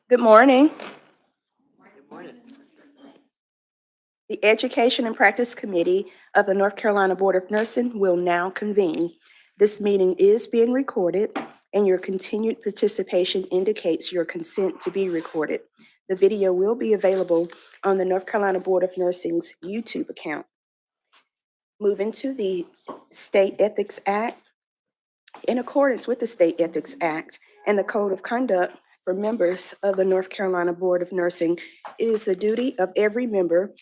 Good morning. Good morning. The Education and Practice Committee of the North Carolina Board of Nursing will now convene. This meeting is being recorded, and your continued participation indicates your consent to be recorded. The video will be available on the North Carolina Board of Nursing's YouTube account. Moving to the State Ethics Act. In accordance with the State Ethics Act and the Code of Conduct for members of the North Carolina Board of Nursing, it is the duty of every member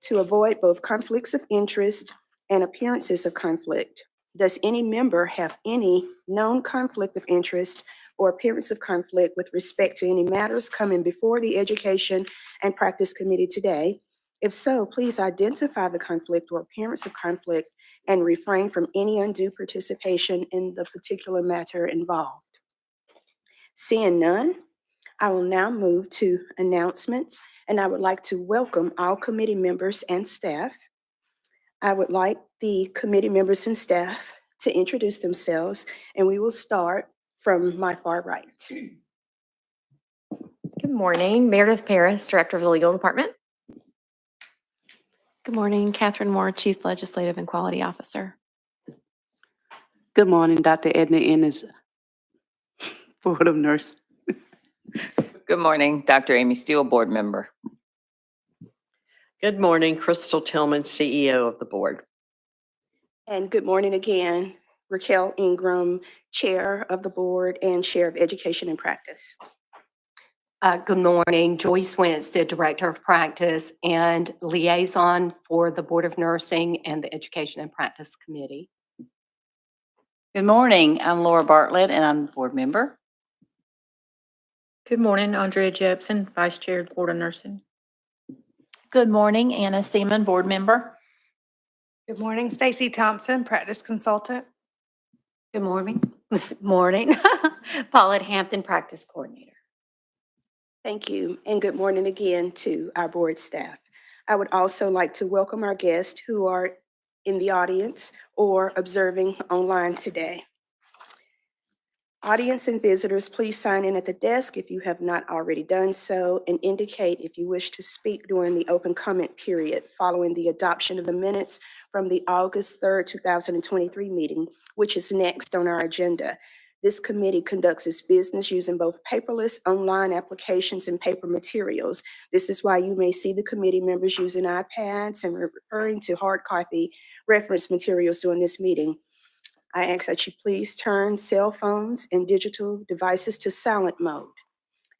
to avoid both conflicts of interest and appearances of conflict. Does any member have any known conflict of interest or appearance of conflict with respect to any matters coming before the Education and Practice Committee today? If so, please identify the conflict or appearance of conflict and refrain from any undue participation in the particular matter involved. Seeing none, I will now move to announcements, and I would like to welcome all committee members and staff. I would like the committee members and staff to introduce themselves, and we will start from my far right. Good morning, Meredith Paris, Director of the Legal Department. Good morning, Catherine Moore, Chief Legislative and Quality Officer. Good morning, Dr. Edna Ennis, Board of Nurses. Good morning, Dr. Amy Steele, board member. Good morning, Crystal Tillman, CEO of the board. And good morning again, Raquel Ingram, Chair of the Board and Chair of Education and Practice. Good morning, Joyce Winstead, Director of Practice and Liaison for the Board of Nursing and the Education and Practice Committee. Good morning, I'm Laura Bartlett and I'm the board member. Good morning, Andrea Jepson, Vice Chair of the Board of Nursing. Good morning, Anna Seaman, Board Member. Good morning, Stacy Thompson, Practice Consultant. Good morning. Paulette Hampton, Practice Coordinator. Thank you, and good morning again to our board staff. I would also like to welcome our guests who are in the audience or observing online today. Audience and visitors, please sign in at the desk if you have not already done so, and indicate if you wish to speak during the open comment period following the adoption of the minutes from the August 3rd, 2023 meeting, which is next on our agenda. This committee conducts its business using both paperless online applications and paper materials. This is why you may see the committee members using iPads and referring to hard copy reference materials during this meeting. I ask that you please turn cell phones and digital devices to silent mode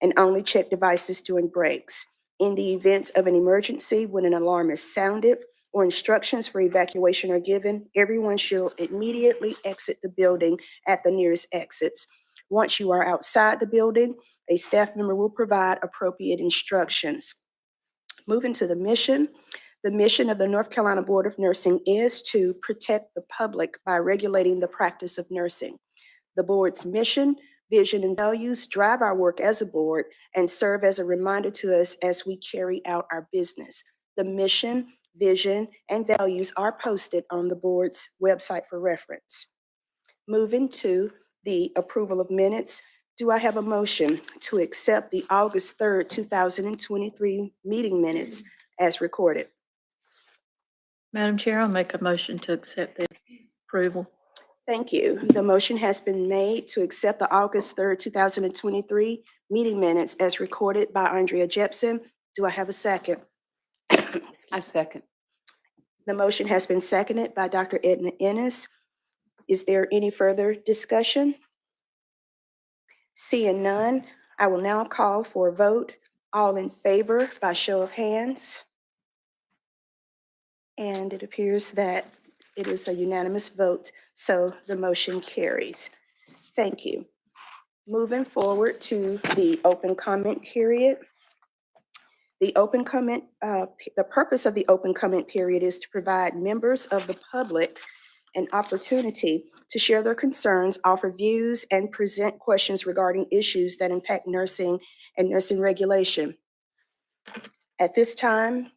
and only check devices during breaks. In the event of an emergency, when an alarm is sounded or instructions for evacuation are given, everyone should immediately exit the building at the nearest exits. Once you are outside the building, a staff member will provide appropriate instructions. Moving to the mission of the North Carolina Board of Nursing is to protect the public by regulating the practice of nursing. The board's mission, vision, and values drive our work as a board and serve as a reminder to us as we carry out our business. The mission, vision, and values are posted on the board's website for reference. Moving to the approval of minutes, do I have a motion to accept the August 3rd, 2023 meeting minutes as recorded? Madam Chair, I'll make a motion to accept the approval. Thank you. The motion has been made to accept the August 3rd, 2023 meeting minutes as recorded by Andrea Jepson. Do I have a second? I second. The motion has been seconded by Dr. Edna Ennis. Is there any further discussion? Seeing none, I will now call for a vote. All in favor by show of hands. And it appears that it is a unanimous vote, so the motion carries. Thank you. Moving forward to the open comment period. The purpose of the open comment period is to provide members of the public an opportunity to share their concerns, offer views, and present questions regarding issues that impact nursing and nursing regulation. At this time,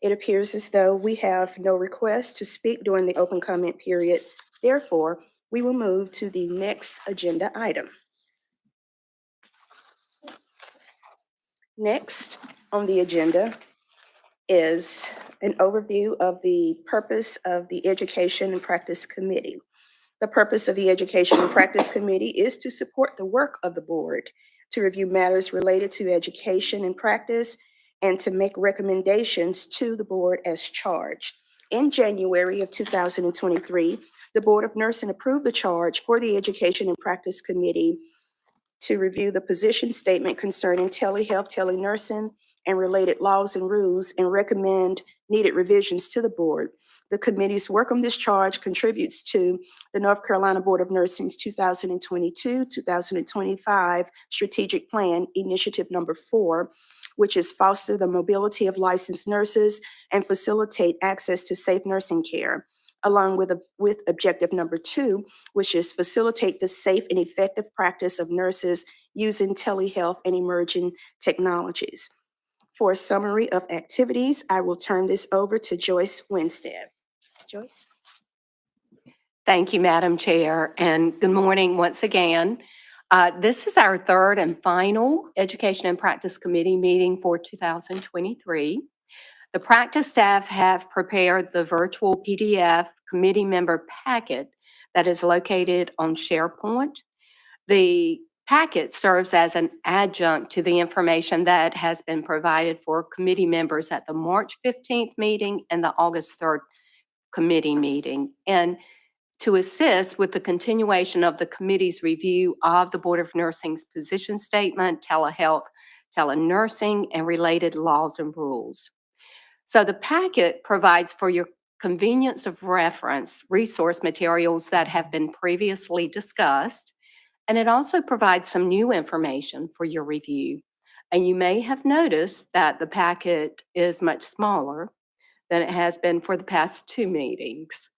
it appears as though we have no requests to speak during the open comment period. Therefore, we will move to the next agenda item. Next on the agenda is an overview of the purpose of the Education and Practice Committee. The purpose of the Education and Practice Committee is to support the work of the board, to review matters related to education and practice, and to make recommendations to the board as charged. In January of 2023, the Board of Nursing approved the charge for the Education and Practice Committee to review the position statement concerning telehealth, telenursing, and related laws and rules, and recommend needed revisions to the board. The committee's work on this charge contributes to the North Carolina Board of Nursing's 2022-2025 Strategic Plan, Initiative Number 4, which is foster the mobility of licensed nurses and facilitate access to safe nursing care, along with objective number 2, which is facilitate the safe and effective practice of nurses using telehealth and emerging technologies. For a summary of activities, I will turn this over to Joyce Winstead. Joyce? Thank you, Madam Chair, and good morning once again. This is our third and final Education and Practice Committee meeting for 2023. The practice staff have prepared the virtual PDF committee member packet that is located on SharePoint. The packet serves as an adjunct to the information that has been provided for committee members at the March 15th meeting and the August 3rd committee meeting, and to assist with the continuation of the committee's review of the Board of Nursing's position statement, telehealth, telenursing, and related laws and rules. So the packet provides for your convenience of reference resource materials that have been previously discussed, and it also provides some new information for your review. And you may have noticed that the packet is much smaller than it has been for the past 2 meetings.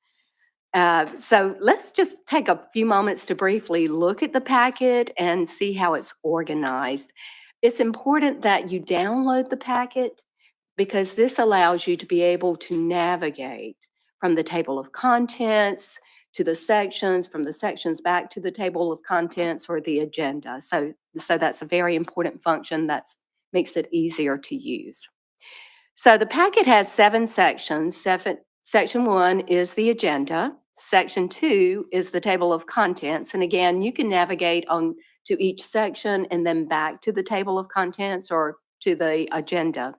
So let's just take a few moments to briefly look at the packet and see how it's organized. It's important that you download the packet because this allows you to be able to navigate from the table of contents to the sections, from the sections back to the table of contents or the agenda. So that's a very important function that makes it easier to use. So the packet has 7 sections. Section 1 is the agenda. Section 2 is the table of contents. And again, you can navigate on to each section and then back to the table of contents or to the agenda.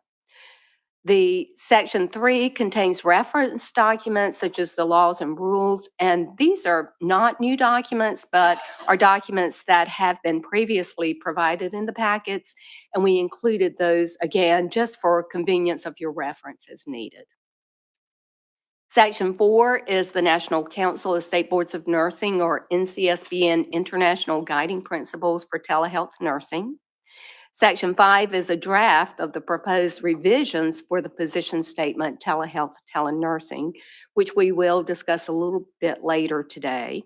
The Section 3 contains reference documents such as the laws and rules, and these are not new documents, but are documents that have been previously provided in the packets, and we included those again just for convenience of your reference as needed. Section 4 is the National Council of State Boards of Nursing, or NCSBN International Guiding Principles for Telehealth Nursing. Section 5 is a draft of the proposed revisions for the position statement, telehealth, telenursing, which we will discuss a little bit later today.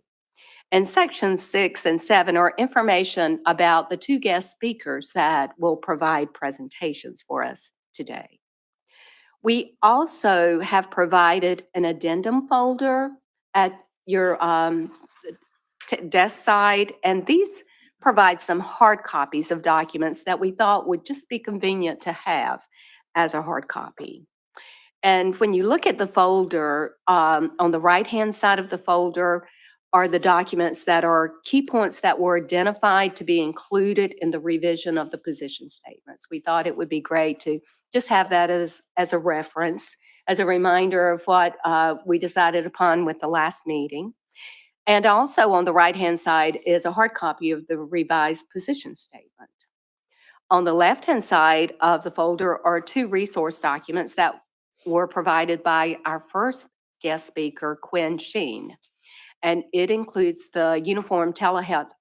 And Sections 6 and 7 are information about the 2 guest speakers that will provide presentations for us today. We also have provided an addendum folder at your desk side, and these provide some hard copies of documents that we thought would just be convenient to have as a hard copy. And when you look at the folder, on the right-hand side of the folder are the documents that are key points that were identified to be included in the revision of the position statements. We thought it would be great to just have that as a reference, as a reminder of what we decided upon with the last meeting. And also on the right-hand side is a hard copy of the revised position statement. On the left-hand side of the folder are 2 resource documents that were provided by our first guest speaker, Quinn Sheen. And it includes the Uniform Telehealth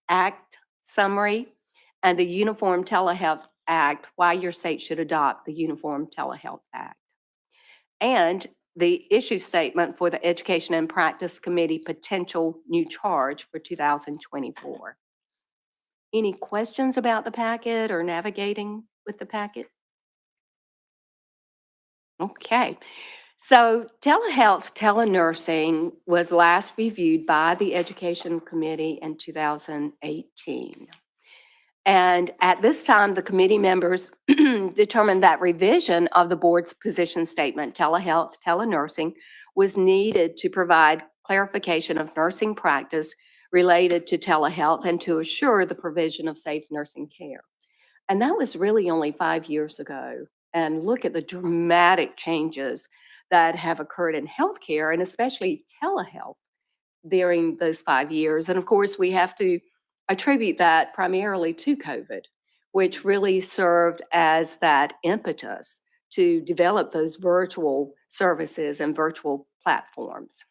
Act summary and the Uniform Telehealth Act, why your state should adopt the Uniform Telehealth Act. And the issue statement for the Education and Practice Committee potential new charge for 2024. Any questions about the packet or navigating with the packet? Okay. So telehealth, telenursing was last reviewed by the Education Committee in 2018. And at this time, the committee members determined that revision of the board's position statement, telehealth, telenursing, was needed to provide clarification of nursing practice related to telehealth and to assure the provision of safe nursing care. And that was really only 5 years ago. And look at the dramatic changes that have occurred in healthcare and especially telehealth during those 5 years. And of course, we have to attribute that primarily to COVID, which really served as that impetus to develop those virtual services and virtual platforms.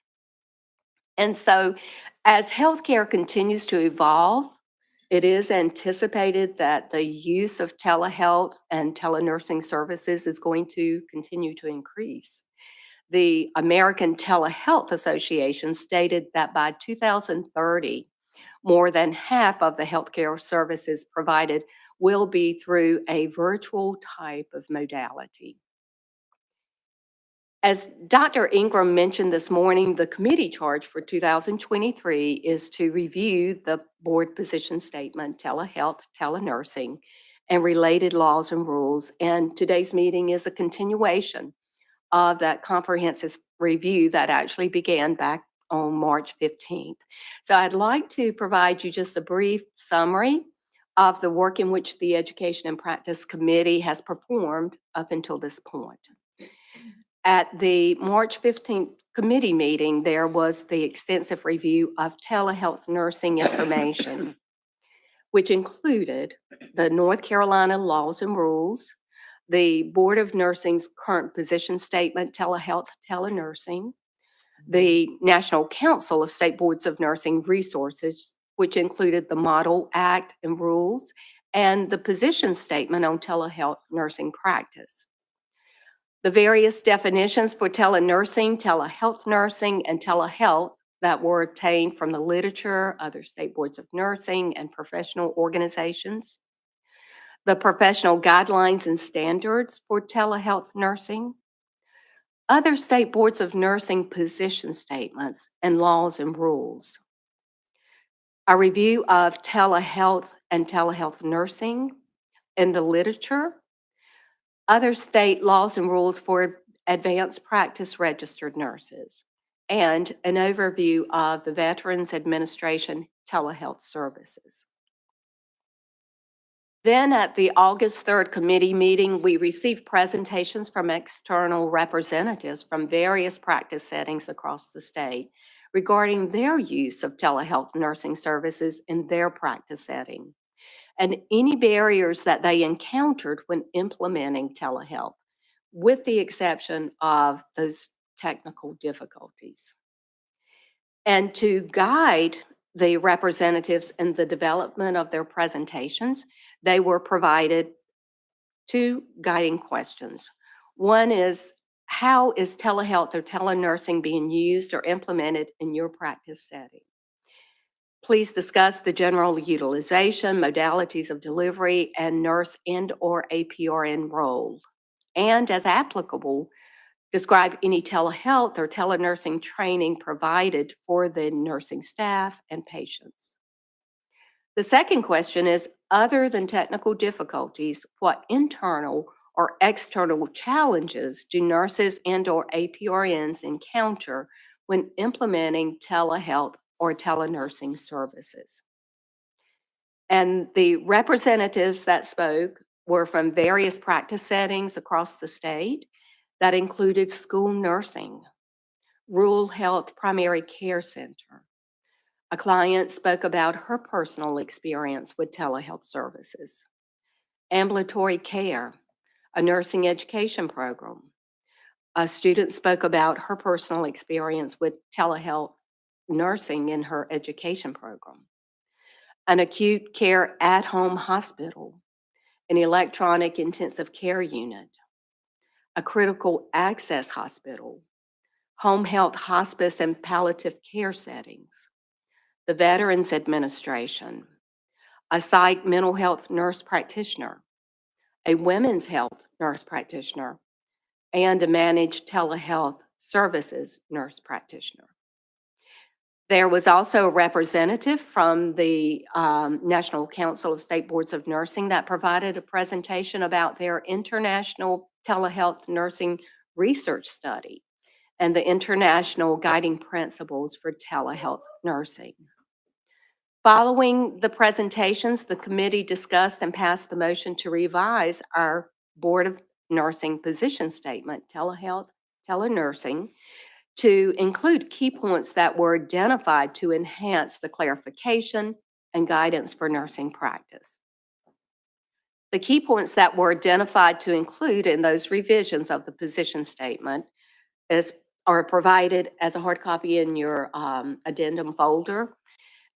And so as healthcare continues to evolve, it is anticipated that the use of telehealth and telenursing services is going to continue to increase. The American Telehealth Association stated that by 2030, more than half of the healthcare services provided will be through a virtual type of modality. As Dr. Ingram mentioned this morning, the committee charge for 2023 is to review the board position statement, telehealth, telenursing, and related laws and rules. And today's meeting is a continuation of that comprehensive review that actually began back on March 15th. So I'd like to provide you just a brief summary of the work in which the Education and Practice Committee has performed up until this point. At the March 15th committee meeting, there was the extensive review of telehealth nursing information, which included the North Carolina laws and rules, the Board of Nursing's current position statement, telehealth, telenursing, the National Council of State Boards of Nursing resources, which included the Model Act and rules, and the position statement on telehealth nursing practice. The various definitions for telenursing, telehealth nursing, and telehealth that were obtained from the literature, other state boards of nursing, and professional organizations. The professional guidelines and standards for telehealth nursing. Other state boards of nursing position statements and laws and rules. A review of telehealth and telehealth nursing in the literature. Other state laws and rules for advanced practice registered nurses, and an overview of the Veterans Administration telehealth services. Then at the August 3rd committee meeting, we received presentations from external representatives from various practice settings across the state regarding their use of telehealth nursing services in their practice setting and any barriers that they encountered when implementing telehealth, with the exception of those technical difficulties. And to guide the representatives in the development of their presentations, they were provided 2 guiding questions. One is, how is telehealth or telenursing being used or implemented in your practice setting? Please discuss the general utilization, modalities of delivery, and nurse and/or APRN role. And as applicable, describe any telehealth or telenursing training provided for the nursing staff and patients. The second question is, other than technical difficulties, what internal or external challenges do nurses and/or APRNs encounter when implementing telehealth or telenursing services? And the representatives that spoke were from various practice settings across the state that included school nursing, rural health primary care center. A client spoke about her personal experience with telehealth services, ambulatory care, a nursing education program. A student spoke about her personal experience with telehealth nursing in her education program. An acute care at-home hospital, an electronic intensive care unit, a critical access hospital, home health hospice and palliative care settings, the Veterans Administration, a psych mental health nurse practitioner, a women's health nurse practitioner, and a managed telehealth services nurse practitioner. There was also a representative from the National Council of State Boards of Nursing that provided a presentation about their international telehealth nursing research study and the international guiding principles for telehealth nursing. Following the presentations, the committee discussed and passed the motion to revise our Board of Nursing position statement, telehealth, telenursing, to include key points that were identified to enhance the clarification and guidance for nursing practice. The key points that were identified to include in those revisions of the position statement are provided as a hard copy in your addendum folder.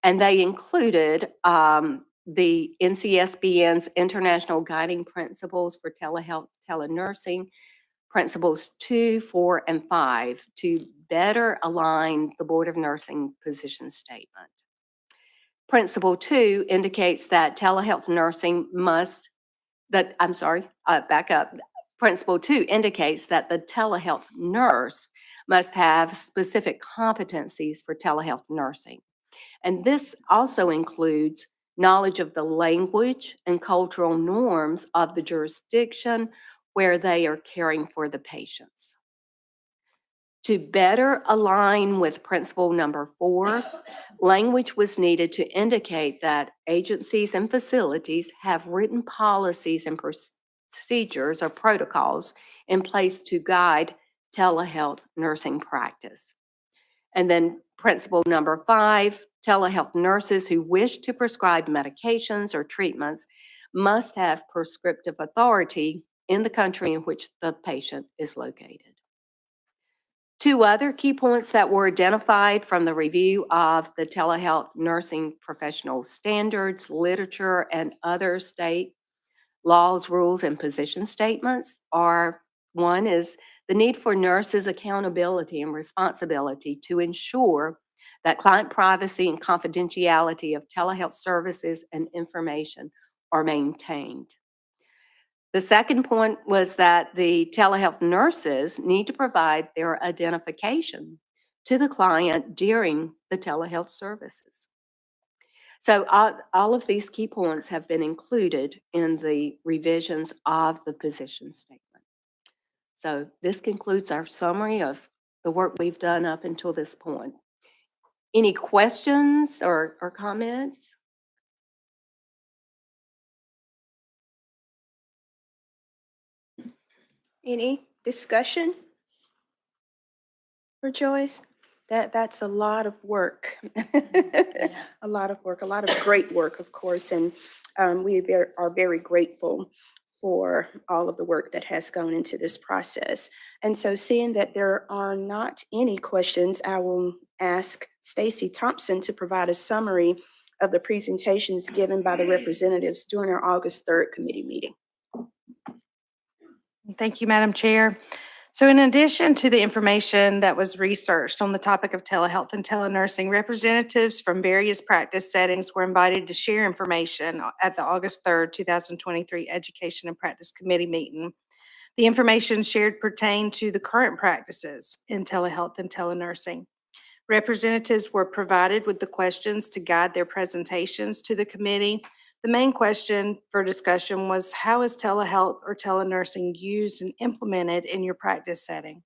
And they included the NCSBN's International Guiding Principles for Telehealth, Telenursing, Principles 2, 4, and 5 to better align the Board of Nursing position statement. Principle 2 indicates that telehealth nursing back up. Principle 2 indicates that the telehealth nurse must have specific competencies for telehealth nursing. And this also includes knowledge of the language and cultural norms of the jurisdiction where they are caring for the patients. To better align with principle number 4, language was needed to indicate that agencies and facilities have written policies and procedures or protocols in place to guide telehealth nursing practice. And then principle number 5, telehealth nurses who wish to prescribe medications or treatments must have prescriptive authority in the country in which the patient is located. 2 other key points that were identified from the review of the telehealth nursing professional standards, literature, and other state laws, rules, and position statements are: one is the need for nurses' accountability and responsibility to ensure that client privacy and confidentiality of telehealth services and information are maintained. The second point was that the telehealth nurses need to provide their identification to the client during the telehealth services. So all of these key points have been included in the revisions of the position statement. So this concludes our summary of the work we've done up until this point. Any questions or comments? Any discussion for Joyce? That's a lot of work. A lot of work, a lot of great work, of course, and we are very grateful for all of the work that has gone into this process. And so seeing that there are not any questions, I will ask Stacy Thompson to provide a summary of the presentations given by the representatives during our August 3rd committee meeting. Thank you, Madam Chair. So in addition to the information that was researched on the topic of telehealth and telenursing, representatives from various practice settings were invited to share information at the August 3rd, 2023 Education and Practice Committee meeting. The information shared pertained to the current practices in telehealth and telenursing. Representatives were provided with the questions to guide their presentations to the committee. The main question for discussion was, how is telehealth or telenursing used and implemented in your practice setting?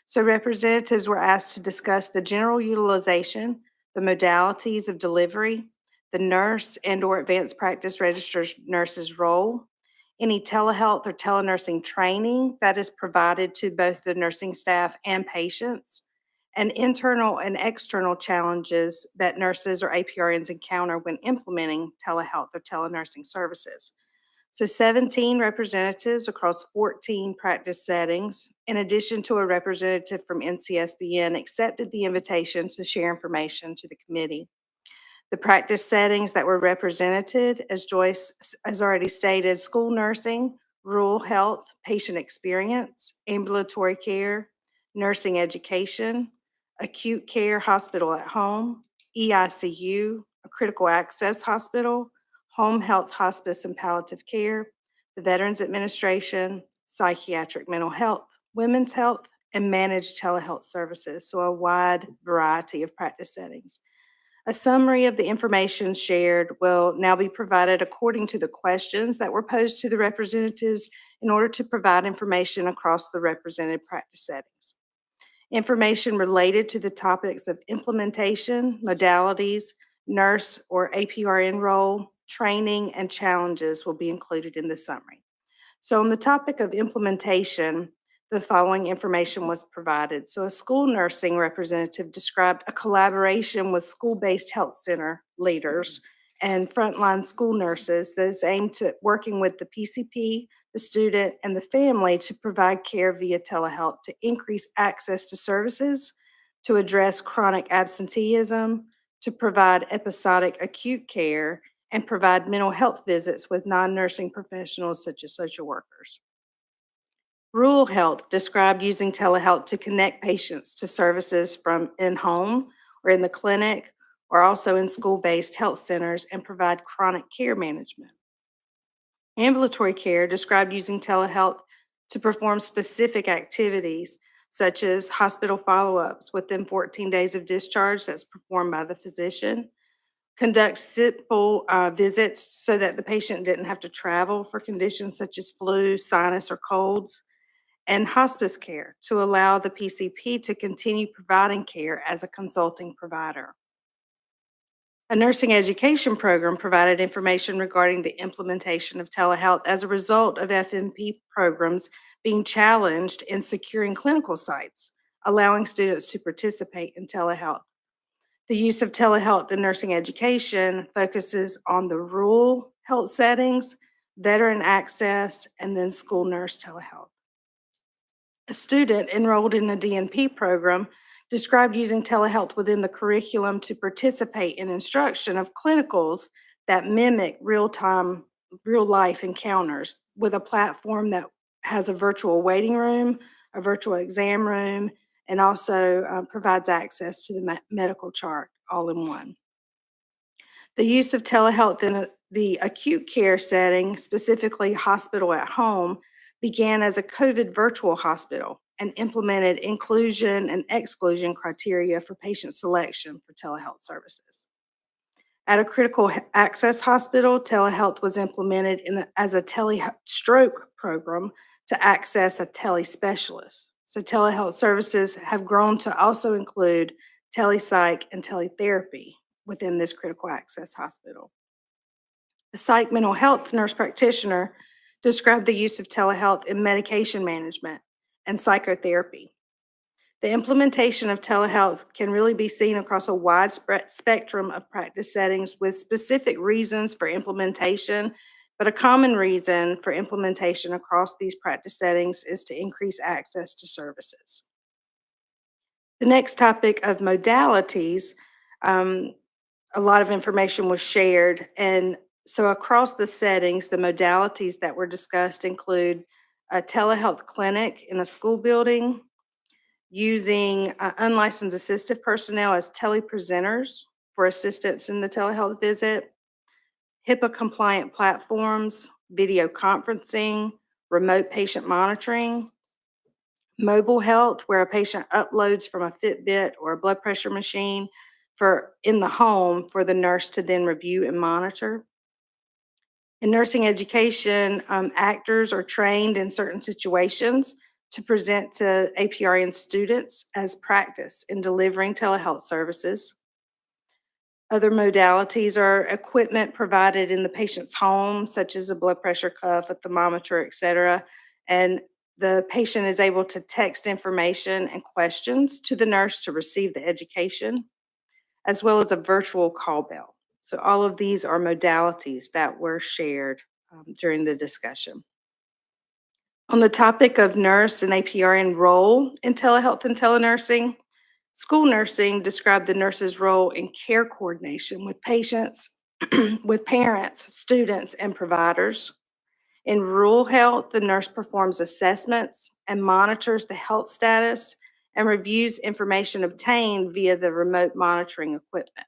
So representatives were asked to discuss the general utilization, the modalities of delivery, the nurse and/or advanced practice registered nurse's role, any telehealth or telenursing training that is provided to both the nursing staff and patients, and internal and external challenges that nurses or APRNs encounter when implementing telehealth or telenursing services. So 17 representatives across 14 practice settings, in addition to a representative from NCSBN, accepted the invitation to share information to the committee. The practice settings that were represented, as Joyce has already stated, school nursing, rural health, patient experience, ambulatory care, nursing education, acute care hospital at home, EICU, a critical access hospital, home health hospice and palliative care, the Veterans Administration, psychiatric mental health, women's health, and managed telehealth services, so a wide variety of practice settings. A summary of the information shared will now be provided according to the questions that were posed to the representatives in order to provide information across the represented practice settings. Information related to the topics of implementation, modalities, nurse or APRN role, training, and challenges will be included in the summary. So on the topic of implementation, the following information was provided. So a school nursing representative described a collaboration with school-based health center leaders and frontline school nurses that is aimed at working with the PCP, the student, and the family to provide care via telehealth to increase access to services, to address chronic absenteeism, to provide episodic acute care, and provide mental health visits with non-nursing professionals such as social workers. Rural Health described using telehealth to connect patients to services from in-home or in the clinic or also in school-based health centers and provide chronic care management. Ambulatory Care described using telehealth to perform specific activities such as hospital follow-ups within 14 days of discharge that's performed by the physician, conduct simple visits so that the patient didn't have to travel for conditions such as flu, sinus, or colds, and hospice care to allow the PCP to continue providing care as a consulting provider. A nursing education program provided information regarding the implementation of telehealth as a result of FNP programs being challenged in securing clinical sites, allowing students to participate in telehealth. The use of telehealth in nursing education focuses on the rural health settings, veteran access, and then school nurse telehealth. A student enrolled in a DNP program described using telehealth within the curriculum to participate in instruction of clinicals that mimic real-time, real-life encounters with a platform that has a virtual waiting room, a virtual exam room, and also provides access to the medical chart all in one. The use of telehealth in the acute care setting, specifically hospital at home, began as a COVID virtual hospital and implemented inclusion and exclusion criteria for patient selection for telehealth services. At a critical access hospital, telehealth was implemented as a tele-stroke program to access a tele-specialist. So telehealth services have grown to also include telepsych and teletherapy within this critical access hospital. The psych mental health nurse practitioner described the use of telehealth in medication management and psychotherapy. The implementation of telehealth can really be seen across a wide spectrum of practice settings with specific reasons for implementation, but a common reason for implementation across these practice settings is to increase access to services. The next topic of modalities, a lot of information was shared, and so across the settings, the modalities that were discussed include a telehealth clinic in a school building, using unlicensed assistive personnel as telepresenters for assistance in the telehealth visit, HIPAA-compliant platforms, video conferencing, remote patient monitoring, mobile health, where a patient uploads from a Fitbit or a blood pressure machine in the home for the nurse to then review and monitor. In nursing education, actors are trained in certain situations to present to APRN students as practice in delivering telehealth services. Other modalities are equipment provided in the patient's home, such as a blood pressure cuff, a thermometer, et cetera, and the patient is able to text information and questions to the nurse to receive the education, as well as a virtual call bell. So all of these are modalities that were shared during the discussion. On the topic of nurse and APRN role in telehealth and telenursing, school nursing described the nurse's role in care coordination with patients, with parents, students, and providers. In rural health, the nurse performs assessments and monitors the health status and reviews information obtained via the remote monitoring equipment.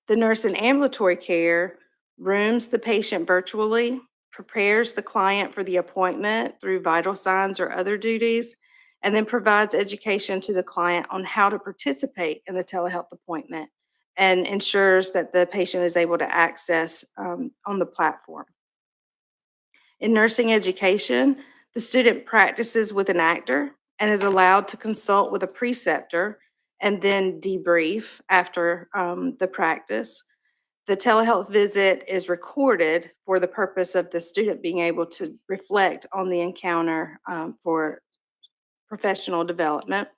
The nurse in ambulatory care rooms the patient virtually, prepares the client for the appointment through vital signs or other duties, and then provides education to the client on how to participate in the telehealth appointment and ensures that the patient is able to access on the platform. In nursing education, the student practices with an actor and is allowed to consult with a preceptor and then debrief after the practice. The telehealth visit is recorded for the purpose of the student being able to reflect on the encounter for professional development.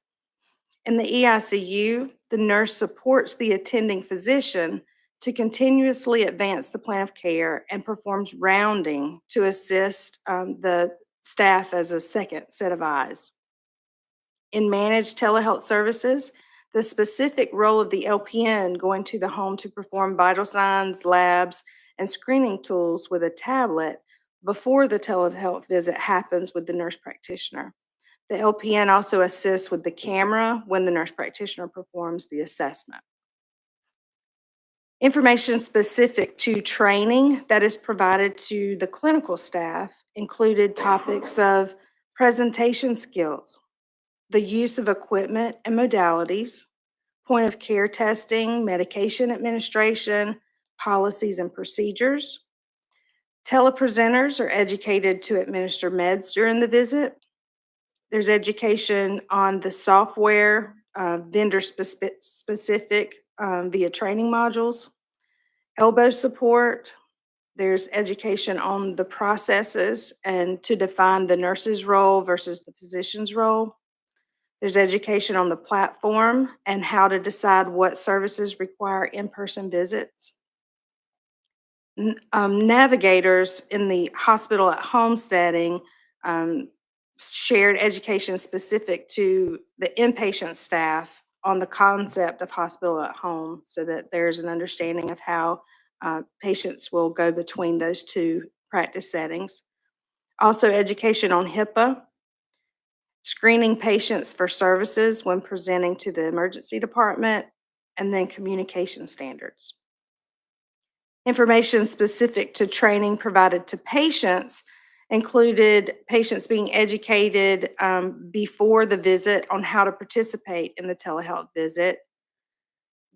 In the EICU, the nurse supports the attending physician to continuously advance the plan of care and performs rounding to assist the staff as a second set of eyes. In managed telehealth services, the specific role of the LPN going to the home to perform vital signs, labs, and screening tools with a tablet before the telehealth visit happens with the nurse practitioner. The LPN also assists with the camera when the nurse practitioner performs the assessment. Information specific to training that is provided to the clinical staff included topics of presentation skills, the use of equipment and modalities, point of care testing, medication administration, policies and procedures. Telepresenters are educated to administer meds during the visit. There's education on the software, vendor specific via training modules, elbow support. There's education on the processes and to define the nurse's role versus the physician's role. There's education on the platform and how to decide what services require in-person visits. Navigators in the hospital at home setting shared education specific to the inpatient staff on the concept of hospital at home so that there's an understanding of how patients will go between those two practice settings. Also, education on HIPAA, screening patients for services when presenting to the emergency department, and then communication standards. Information specific to training provided to patients included patients being educated before the visit on how to participate in the telehealth visit,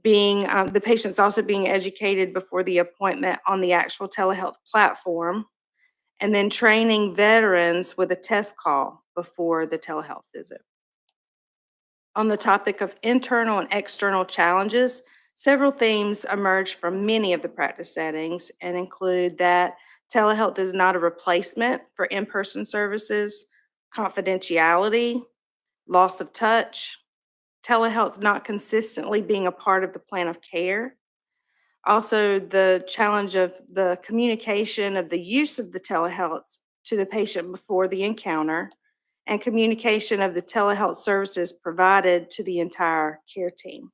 the patients also being educated before the appointment on the actual telehealth platform, and then training veterans with a test call before the telehealth visit. On the topic of internal and external challenges, several themes emerge from many of the practice settings and include that telehealth is not a replacement for in-person services, confidentiality, loss of touch, telehealth not consistently being a part of the plan of care. Also, the challenge of the communication of the use of the telehealth to the patient before the encounter, and communication of the telehealth services provided to the entire care team.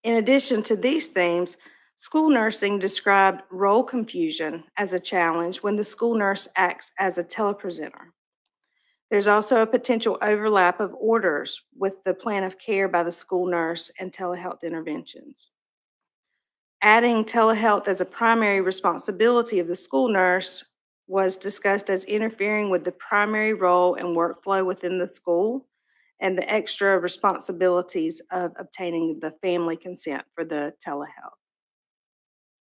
In addition to these themes, school nursing described role confusion as a challenge when the school nurse acts as a telepresenter. There's also a potential overlap of orders with the plan of care by the school nurse and telehealth interventions. Adding telehealth as a primary responsibility of the school nurse was discussed as interfering with the primary role and workflow within the school and the extra responsibilities of obtaining the family consent for the telehealth.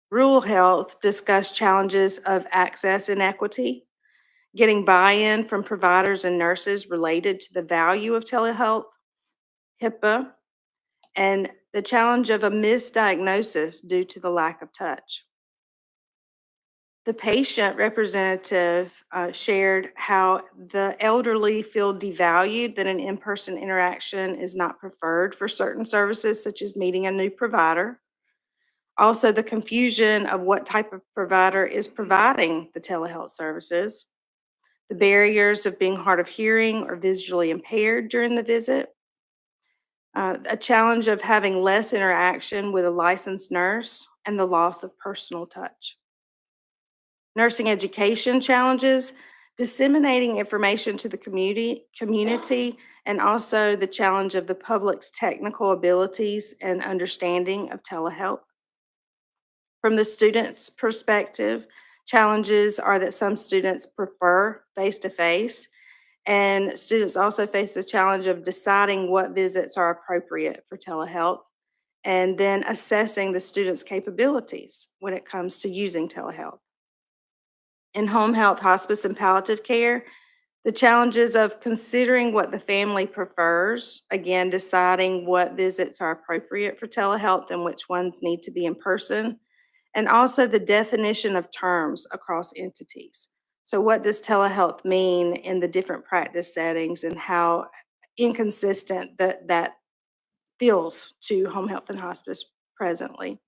Rural health discussed challenges of access inequity, getting buy-in from providers and nurses related to the value of telehealth, HIPAA, and the challenge of a misdiagnosis due to the lack of touch. The patient representative shared how the elderly feel devalued, that an in-person interaction is not preferred for certain services, such as meeting a new provider. Also, the confusion of what type of provider is providing the telehealth services, the barriers of being hard of hearing or visually impaired during the visit, a challenge of having less interaction with a licensed nurse, and the loss of personal touch. Nursing education challenges, disseminating information to the community, and also the challenge of the public's technical abilities and understanding of telehealth. From the student's perspective, challenges are that some students prefer face-to-face And students also face the challenge of deciding what visits are appropriate for telehealth and then assessing the student's capabilities when it comes to using telehealth. In home health, hospice, and palliative care, the challenges of considering what the family prefers, again, deciding what visits are appropriate for telehealth and which ones need to be in person, and also the definition of terms across entities. So what does telehealth mean in the different practice settings and how inconsistent that feels to home health and hospice presently?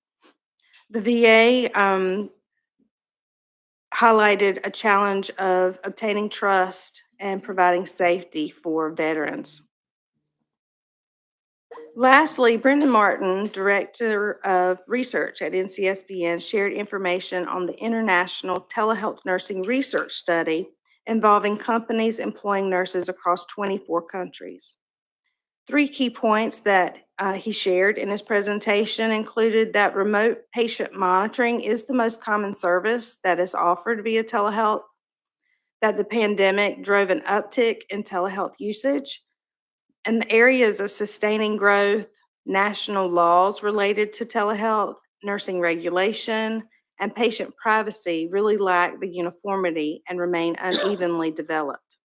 The VA highlighted a challenge of obtaining trust and providing safety for veterans. Lastly, Brendan Martin, Director of Research at NCSBN, shared information on the International Telehealth Nursing Research Study involving companies employing nurses across 24 countries. 3 key points that he shared in his presentation included that remote patient monitoring is the most common service that is offered via telehealth, that the pandemic drove an uptick in telehealth usage, and the areas of sustaining growth, national laws related to telehealth, nursing regulation, and patient privacy really lack the uniformity and remain unevenly developed.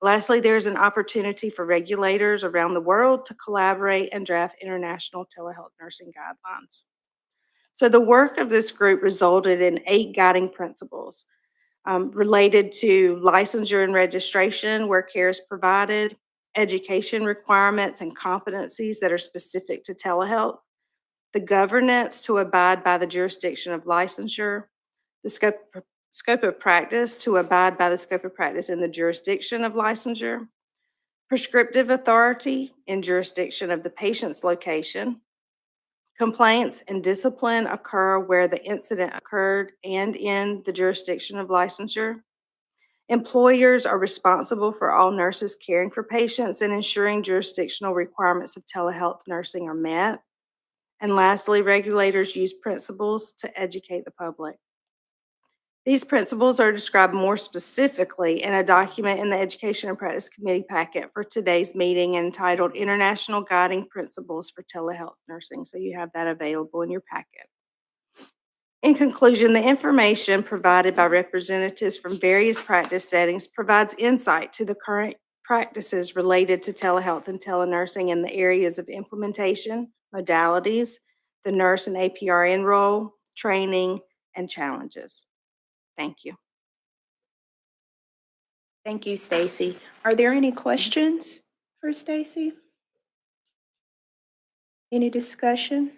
Lastly, there's an opportunity for regulators around the world to collaborate and draft international telehealth nursing guidelines. So the work of this group resulted in 8 guiding principles related to licensure and registration, where care is provided, education requirements and competencies that are specific to telehealth, the governance to abide by the jurisdiction of licensure, the scope of practice to abide by the scope of practice in the jurisdiction of licensure, prescriptive authority in jurisdiction of the patient's location. Complaints and discipline occur where the incident occurred and in the jurisdiction of licensure. Employers are responsible for all nurses caring for patients and ensuring jurisdictional requirements of telehealth nursing are met. And lastly, regulators use principles to educate the public. These principles are described more specifically in a document in the Education and Practice Committee packet for today's meeting entitled International Guiding Principles for Telehealth Nursing. So you have that available in your packet. In conclusion, the information provided by representatives from various practice settings provides insight to the current practices related to telehealth and telenursing in the areas of implementation, modalities, the nurse and APRN role, training, and challenges. Thank you. Thank you, Stacy. Are there any questions for Stacy? Any discussion?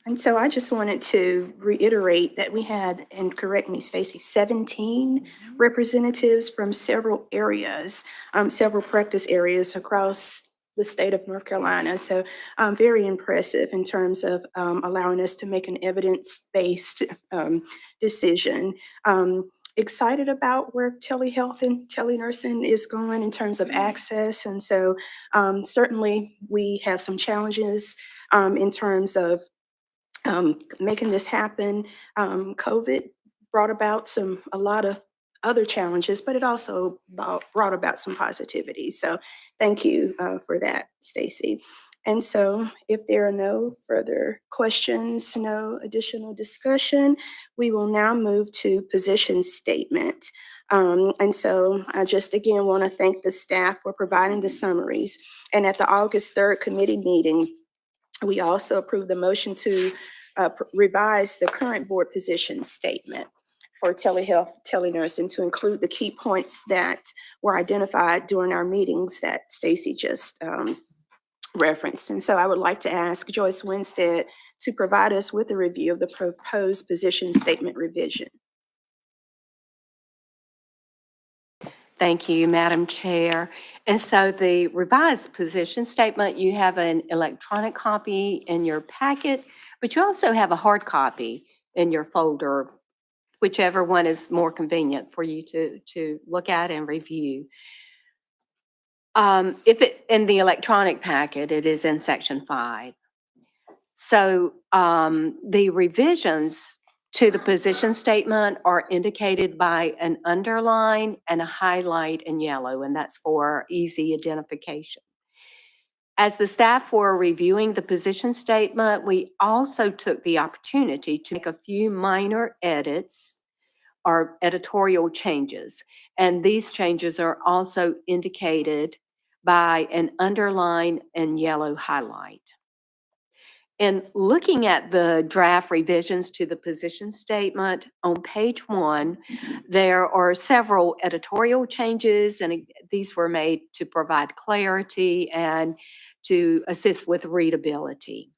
And so I just wanted to reiterate that we had, and correct me, Stacy, 17 representatives from several areas, several practice areas across the state of North Carolina. So very impressive in terms of allowing us to make an evidence-based decision. Excited about where telehealth and telenursing is going in terms of access. And so certainly we have some challenges in terms of making this happen. COVID brought about a lot of other challenges, but it also brought about some positivity. So thank you for that, Stacy. And so if there are no further questions, no additional discussion, we will now move to position statement. And so I just again want to thank the staff for providing the summaries. And at the August 3rd committee meeting, we also approved the motion to revise the current board position statement for telehealth, telenursing to include the key points that were identified during our meetings that Stacy just referenced. And so I would like to ask Joyce Winstead to provide us with a review of the proposed position statement revision. Thank you, Madam Chair. And so the revised position statement, you have an electronic copy in your packet, but you also have a hard copy in your folder, whichever one is more convenient for you to look at and review. In the electronic packet, it is in section 5. So the revisions to the position statement are indicated by an underline and a highlight in yellow, and that's for easy identification. As the staff were reviewing the position statement, we also took the opportunity to make a few minor edits or editorial changes. And these changes are also indicated by an underline and yellow highlight. In looking at the draft revisions to the position statement on page 1, there are several editorial changes, and these were made to provide clarity and to assist with readability.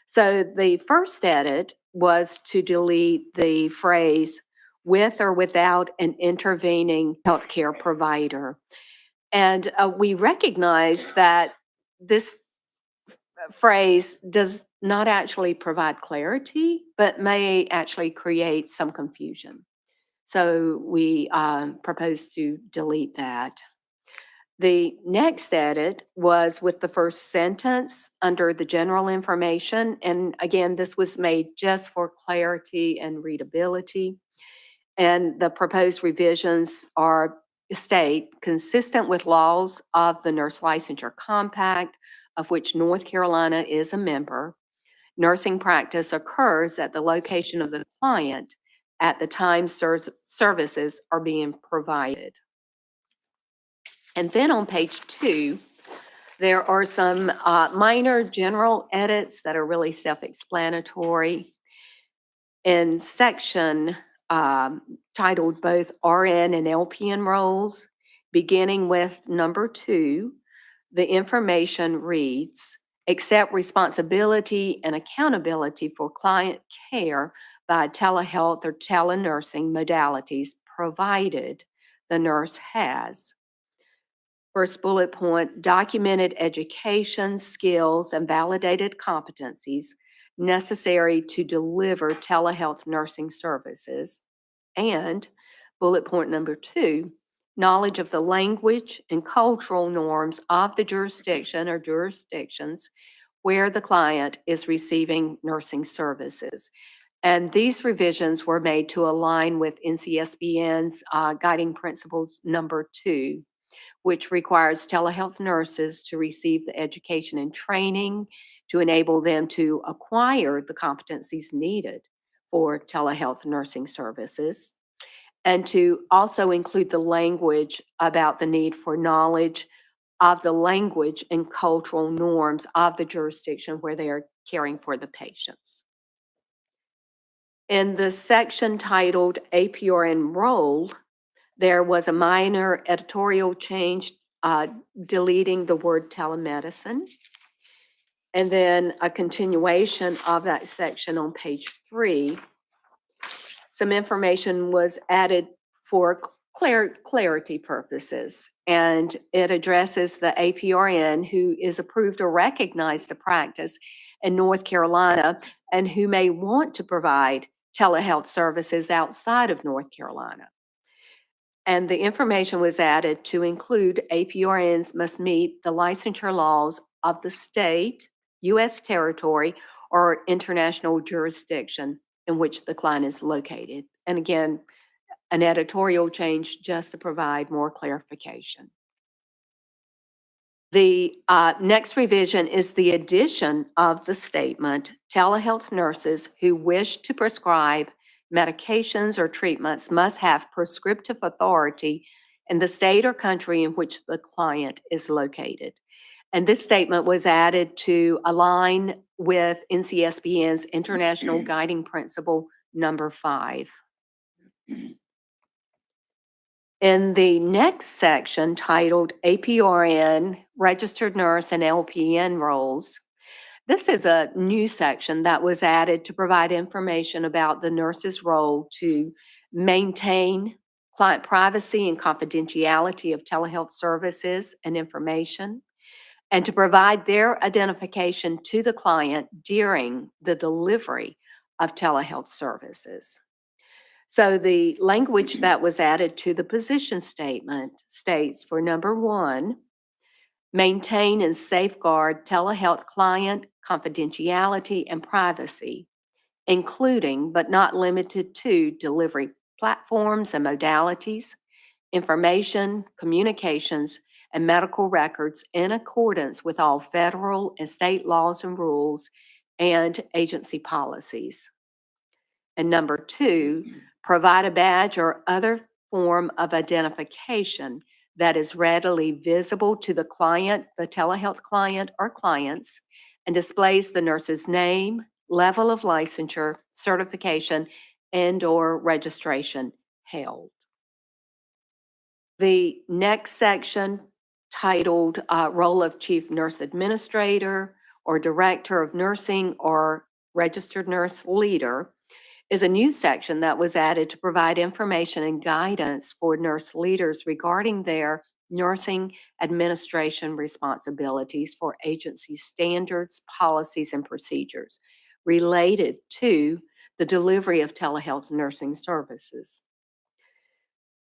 So the first edit was to delete the phrase with or without an intervening healthcare provider. And we recognize that this phrase does not actually provide clarity, but may actually create some confusion. So we propose to delete that. The next edit was with the first sentence under the general information. And again, this was made just for clarity and readability. And the proposed revisions state consistent with laws of the Nurse Licensure Compact, of which North Carolina is a member. Nursing practice occurs at the location of the client at the time services are being provided. And then on page 2, there are some minor general edits that are really self-explanatory. In section titled both RN and LPN roles, beginning with number 2, the information reads, accept responsibility and accountability for client care by telehealth or telenursing modalities provided the nurse has. First bullet point, documented education, skills, and validated competencies necessary to deliver telehealth nursing services. And bullet point number 2, knowledge of the language and cultural norms of the jurisdiction or jurisdictions where the client is receiving nursing services. And these revisions were made to align with NCSBN's guiding principles number 2, which requires telehealth nurses to receive the education and training to enable them to acquire the competencies needed for telehealth nursing services, and to also include the language about the need for knowledge of the language and cultural norms of the jurisdiction where they are caring for the patients. In the section titled APRN Role, there was a minor editorial change deleting the word telemedicine. And then a continuation of that section on page 3. Some information was added for clarity purposes, and it addresses the APRN who is approved or recognized to practice in North Carolina and who may want to provide telehealth services outside of North Carolina. And the information was added to include APRNs must meet the licensure laws of the state, U.S. territory, or international jurisdiction in which the client is located. And again, an editorial change just to provide more clarification. The next revision is the addition of the statement, telehealth nurses who wish to prescribe medications or treatments must have prescriptive authority in the state or country in which the client is located. And this statement was added to align with NCSBN's International Guiding Principle number 5. In the next section titled APRN, Registered Nurse and LPN Roles, this is a new section that was added to provide information about the nurse's role to maintain client privacy and confidentiality of telehealth services and information, and to provide their identification to the client during the delivery of telehealth services. So the language that was added to the position statement states for number 1, maintain and safeguard telehealth client confidentiality and privacy including but not limited to delivery platforms and modalities, information, communications, and medical records in accordance with all federal and state laws and rules and agency policies. And number 2, provide a badge or other form of identification that is readily visible to the client, the telehealth client or clients, and displays the nurse's name, level of licensure, certification, and/or registration held. The next section, titled Role of Chief Nurse Administrator or Director of Nursing or Registered Nurse Leader, is a new section that was added to provide information and guidance for nurse leaders regarding their nursing administration responsibilities for agency standards, policies, and procedures related to the delivery of telehealth nursing services.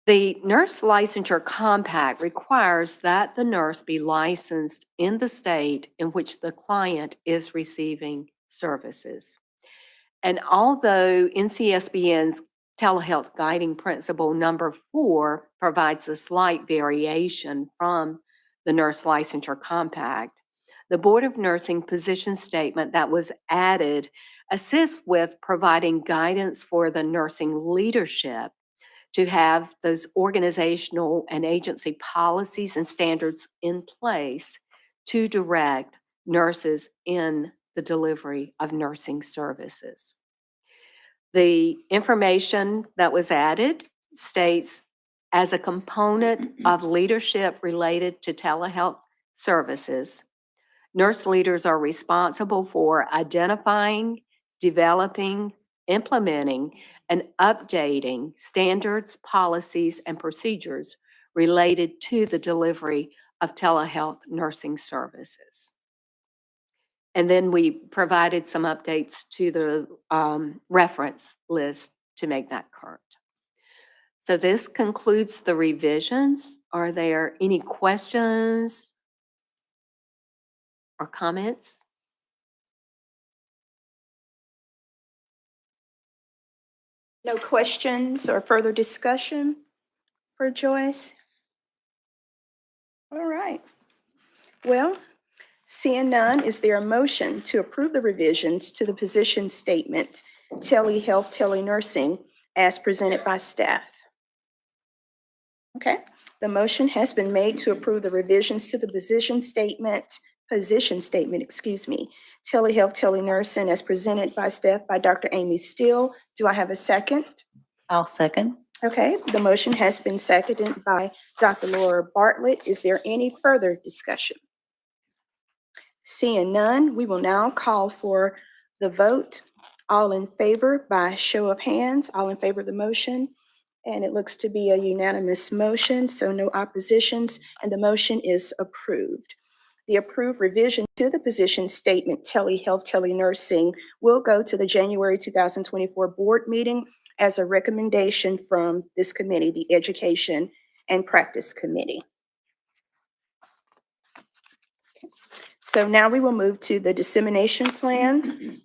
The Nurse Licensure Compact requires that the nurse be licensed in the state in which the client is receiving services. And although NCSBN's telehealth guiding principle number 4 provides a slight variation from the Nurse Licensure Compact, the Board of Nursing position statement that was added assists with providing guidance for the nursing leadership to have those organizational and agency policies and standards in place to direct nurses in the delivery of nursing services. The information that was added states, as a component of leadership related to telehealth services, nurse leaders are responsible for identifying, developing, implementing, and updating standards, policies, and procedures related to the delivery of telehealth nursing services. And then we provided some updates to the reference list to make that current. So this concludes the revisions. Are there any questions or comments? No questions or further discussion for Joyce? All right. Well, seeing none, is there a motion to approve the revisions to the position statement, telehealth, telenursing, as presented by staff? Okay, the motion has been made to approve the revisions to the position statement, telehealth, telenursing, as presented by staff by Dr. Amy Steele. Do I have a second? I'll second. Okay, the motion has been seconded by Dr. Laura Bartlett. Is there any further discussion? Seeing none, we will now call for the vote. All in favor by show of hands, all in favor of the motion. And it looks to be a unanimous motion, so no oppositions, and the motion is approved. The approved revision to the position statement, telehealth, telenursing, will go to the January 2024 board meeting as a recommendation from this committee, the Education and Practice Committee. So now we will move to the dissemination plan.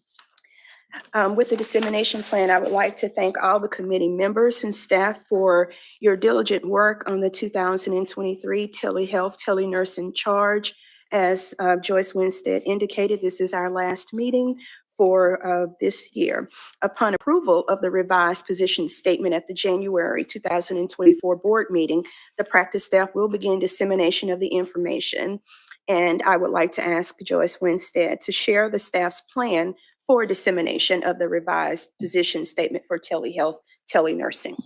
With the dissemination plan, I would like to thank all the committee members and staff for your diligent work on the 2023 telehealth, telenursing charge. As Joyce Winstead indicated, this is our last meeting for this year. Upon approval of the revised position statement at the January 2024 board meeting, the practice staff will begin dissemination of the information. And I would like to ask Joyce Winstead to share the staff's plan for dissemination of the revised position statement for telehealth, telenursing.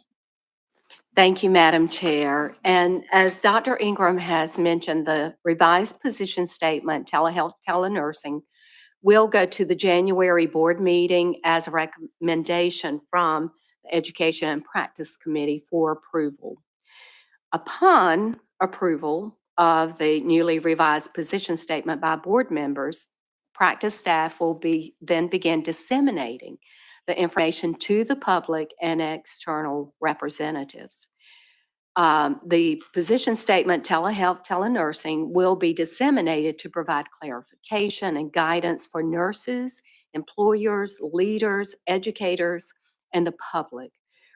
Thank you, Madam Chair. And as Dr. Ingram has mentioned, the revised position statement, telehealth, telenursing, will go to the January board meeting as a recommendation from the Education and Practice Committee for approval. Upon approval of the newly revised position statement by board members, practice staff will then begin disseminating the information to the public and external representatives. The position statement, telehealth, telenursing, will be disseminated to provide clarification and guidance for nurses employers, leaders, educators, and the public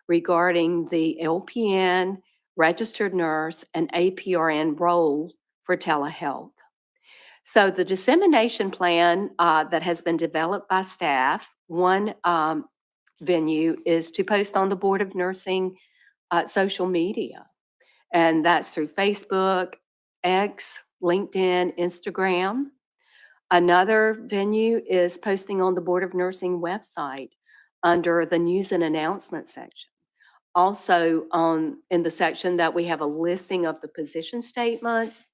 regarding the LPN, registered nurse, and APRN role for telehealth. So the dissemination plan that has been developed by staff, one venue is to post on the Board of Nursing social media. And that's through Facebook, X, LinkedIn, Instagram. Another venue is posting on the Board of Nursing website under the news and announcement section. Also in the section that we have a listing of the position statements,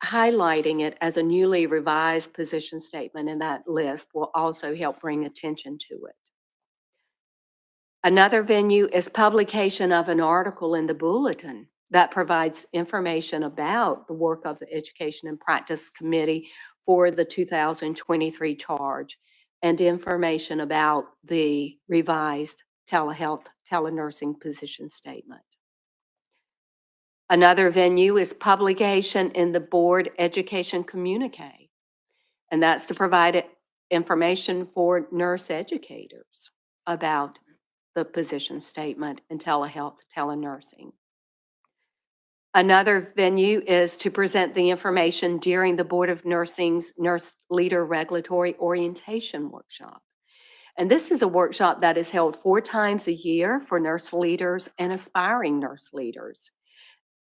highlighting it as a newly revised position statement in that list will also help bring attention to it. Another venue is publication of an article in the bulletin that provides information about the work of the Education and Practice Committee for the 2023 charge and information about the revised telehealth, telenursing position statement. Another venue is publication in the board education communique, and that's to provide information for nurse educators about the position statement in telehealth, telenursing. Another venue is to present the information during the Board of Nursing's Nurse Leader Regulatory Orientation Workshop. And this is a workshop that is held 4 times a year for nurse leaders and aspiring nurse leaders.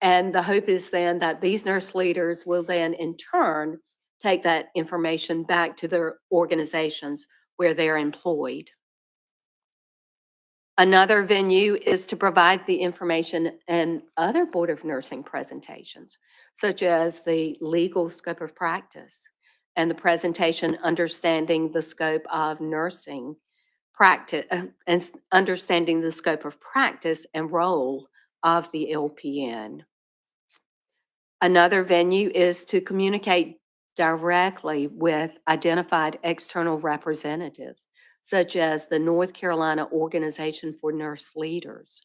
And the hope is then that these nurse leaders will then in turn take that information back to their organizations where they're employed. Another venue is to provide the information in other Board of Nursing presentations, such as the legal scope of practice and the presentation understanding the scope of nursing practice and understanding the scope of practice and role of the LPN. Another venue is to communicate directly with identified external representatives, such as the North Carolina Organization for Nurse Leaders,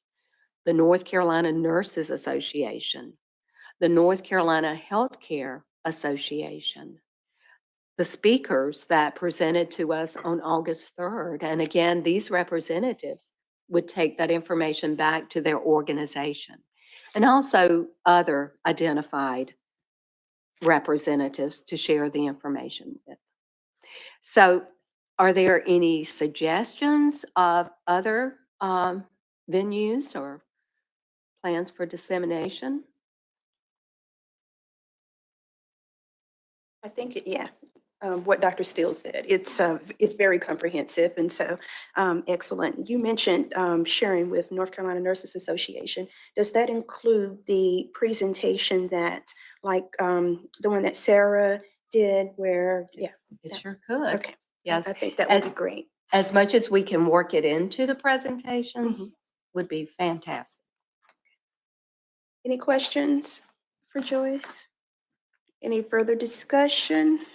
the North Carolina Nurses Association, the North Carolina Healthcare Association, the speakers that presented to us on August 3rd. And again, these representatives would take that information back to their organization, and also other identified representatives to share the information with. So are there any suggestions of other venues or plans for dissemination? I think, what Dr. Steele said, it's very comprehensive, and so excellent. You mentioned sharing with North Carolina Nurses Association. Does that include the presentation that, like the one that Sarah did where, It that- sure could. okay. Yes. I think that would be And great. as much as we can work it into the presentations Mhm. would be fantastic. Any questions for Joyce? Any further discussion?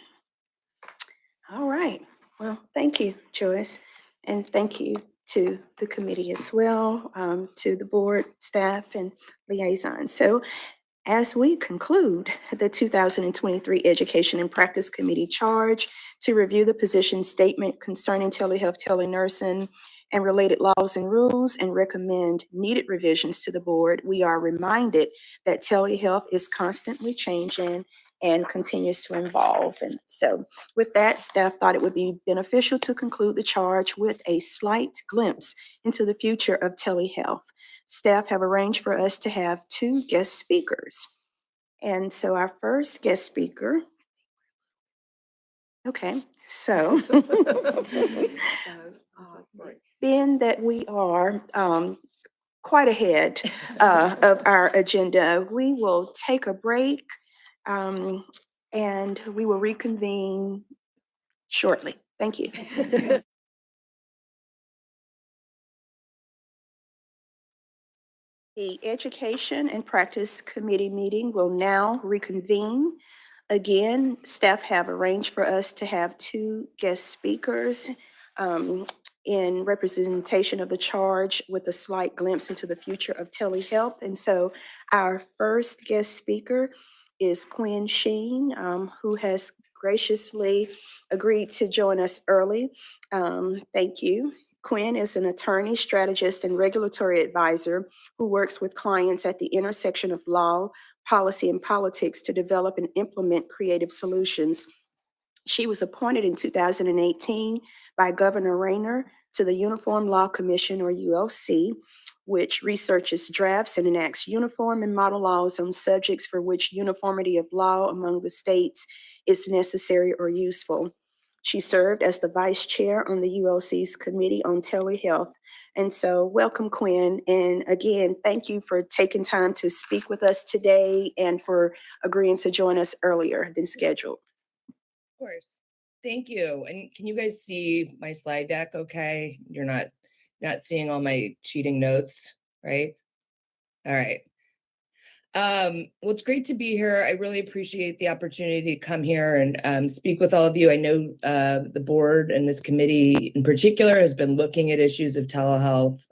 All right. Well, thank you, Joyce. And thank you to the committee as well, to the board, staff, and liaisons. So as we conclude the 2023 Education and Practice Committee charge to review the position statement concerning telehealth, telenursing, and related laws and rules and recommend needed revisions to the board, we are reminded that telehealth is constantly changing and continues to evolve. And so with that, staff thought it would be beneficial to conclude the charge with a slight glimpse into the future of telehealth. Staff have arranged for us to have 2 guest speakers. And so our first guest speaker, okay, so being that we are quite ahead of our agenda, we will take a break and we will reconvene shortly. Thank you. The Education and Practice Committee meeting will now reconvene. Again, staff have arranged for us to have 2 guest speakers in representation of the charge with a slight glimpse into the future of telehealth. And so our first guest speaker is Quinn Sheen, who has graciously agreed to join us early. Thank you. Quinn is an attorney, strategist, and regulatory advisor who works with clients at the intersection of law, policy, and politics to develop and implement creative solutions. She was appointed in 2018 by Governor Rayner to the Uniform Law Commission, or ULC, which researches, drafts, and enacts uniform and model laws on subjects for which uniformity of law among the states is necessary or useful. She served as the vice chair on the ULC's Committee on Telehealth. And so welcome, Quinn. And again, thank you for taking time to speak with us today and for agreeing to join us earlier than scheduled. Of course. Thank you. And can you guys see my slide deck okay? You're not seeing all my cheating notes, right? All right. Well, it's great to be here. I really appreciate the opportunity to come here and speak with all of you. I know the board and this committee in particular has been looking at issues of telehealth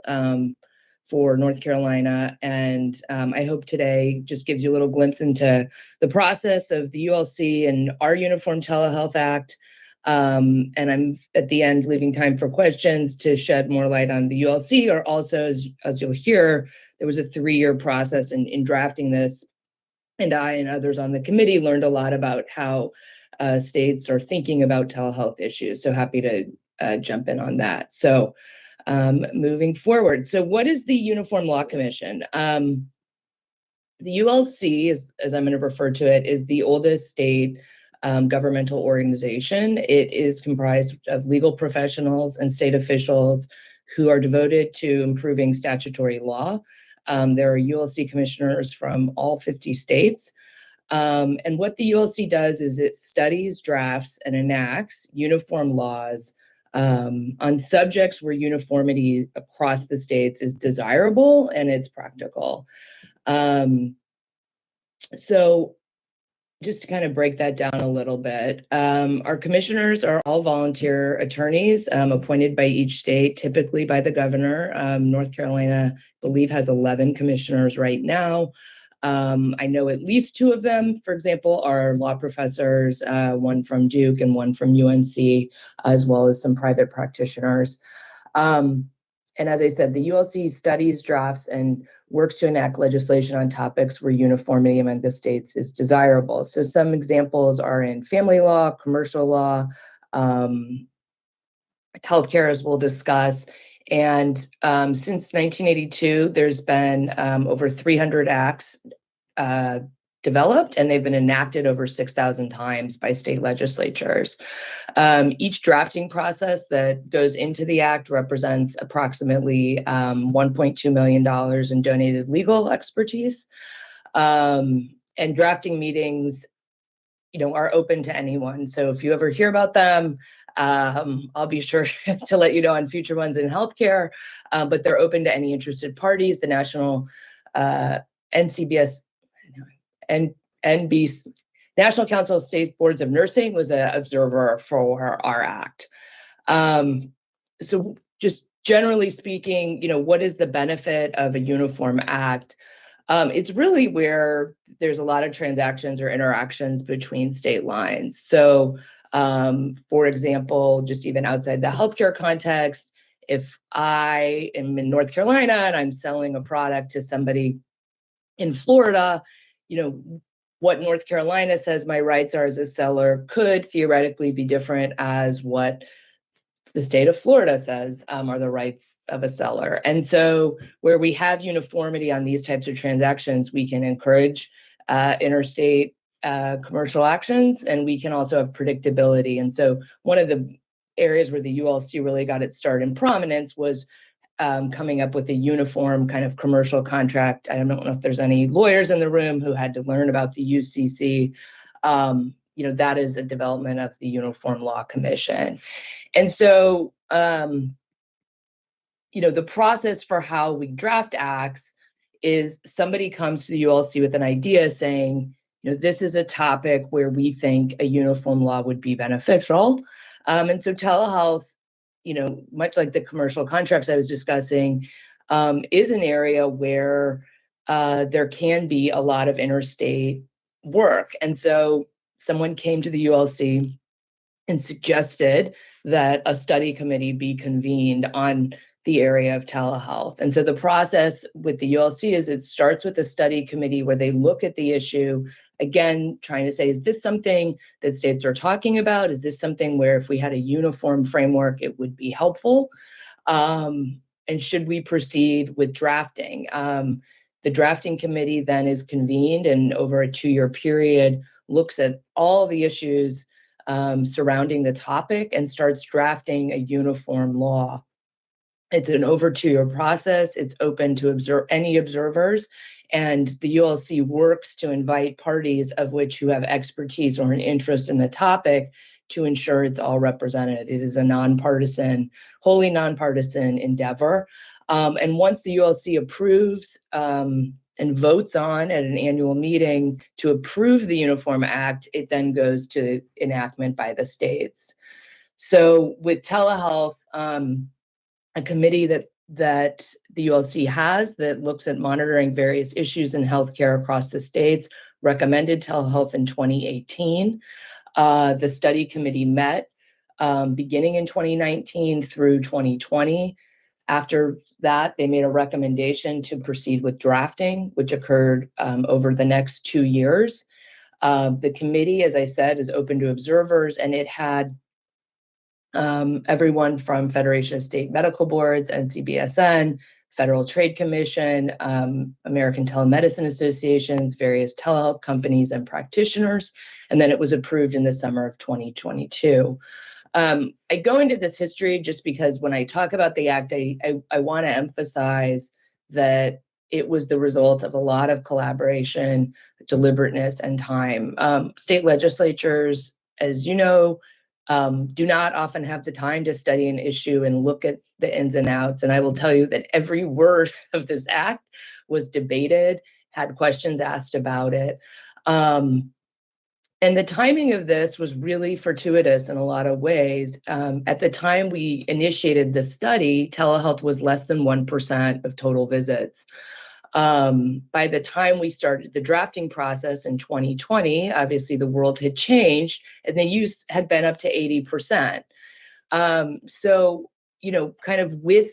for North Carolina. And I hope today just gives you a little glimpse into the process of the ULC and our Uniform Telehealth Act. And I'm at the end leaving time for questions to shed more light on the ULC, or also, as you'll hear, there was a 3-year process in drafting this. And I and others on the committee learned a lot about how states are thinking about telehealth issues. So happy to jump in on that. So moving forward. So what is the Uniform Law Commission? The ULC, as I'm going to refer to it, is the oldest state governmental organization. It is comprised of legal professionals and state officials who are devoted to improving statutory law. There are ULC commissioners from all 50 states. And what the ULC does is it studies, drafts, and enacts uniform laws on subjects where uniformity across the states is desirable and it's practical. So just to kind of break that down a little bit, our commissioners are all volunteer attorneys appointed by each state, typically by the governor. North Carolina, I believe, has 11 commissioners right now. I know at least 2 of them, for example, are law professors, one from Duke and one from UNC, as well as some private practitioners. And as I said, the ULC studies, drafts, and works to enact legislation on topics where uniformity among the states is desirable. So some examples are in family law, commercial law, healthcare, as we'll discuss. And since 1982, there's been over 300 acts developed, and they've been enacted over 6,000 times by state legislatures. Each drafting process that goes into the act represents approximately $1.2 million in donated legal expertise. And drafting meetings, are open to anyone. So if you ever hear about them, I'll be sure to let you know on future ones in healthcare, but they're open to any interested parties. The National NCBS and National Council of State Boards of Nursing was an observer for our act. So just generally speaking, what is the benefit of a uniform act? It's really where there's a lot of transactions or interactions between state lines. So, for example, just even outside the healthcare context, if I am in North Carolina and I'm selling a product to somebody in Florida, what North Carolina says my rights are as a seller could theoretically be different as what the state of Florida says are the rights of a seller. And so where we have uniformity on these types of transactions, we can encourage interstate commercial actions, and we can also have predictability. And so one of the areas where the ULC really got its start in prominence was coming up with a uniform kind of commercial contract. I don't know if there's any lawyers in the room who had to learn about the UCC. That is a development of the Uniform Law Commission. And so, the process for how we draft acts is somebody comes to the ULC with an idea saying, this is a topic where we think a uniform law would be beneficial. And so telehealth, much like the commercial contracts I was discussing, is an area where there can be a lot of interstate work. And so someone came to the ULC and suggested that a study committee be convened on the area of telehealth. And so the process with the ULC is it starts with a study committee where they look at the issue, again, trying to say, is this something that states are talking about? Is this something where if we had a uniform framework, it would be helpful? And should we proceed with drafting? The drafting committee then is convened and over a 2-year period looks at all the issues surrounding the topic and starts drafting a uniform law. It's an over 2-year process. It's open to any observers, and the ULC works to invite parties of which who have expertise or an interest in the topic to ensure it's all represented. It is a nonpartisan, wholly nonpartisan endeavor. And once the ULC approves and votes on at an annual meeting to approve the Uniform Act, it then goes to enactment by the states. So with telehealth, a committee that the ULC has that looks at monitoring various issues in healthcare across the states recommended telehealth in 2018. The study committee met beginning in 2019 through 2020. After that, they made a recommendation to proceed with drafting, which occurred over the next 2 years. The committee, as I said, is open to observers, and it had everyone from Federation of State Medical Boards, NCBSN, Federal Trade Commission, American Telemedicine Associations, various telehealth companies and practitioners, and then it was approved in the summer of 2022. I go into this history just because when I talk about the act, I want to emphasize that it was the result of a lot of collaboration, deliberateness, and time. State legislatures, as you know, do not often have the time to study an issue and look at the ins and outs. And I will tell you that every word of this act was debated, had questions asked about it. And the timing of this was really fortuitous in a lot of ways. At the time we initiated the study, telehealth was less than 1% of total visits. By the time we started the drafting process in 2020, obviously the world had changed and the use had been up to 80%. So, kind of with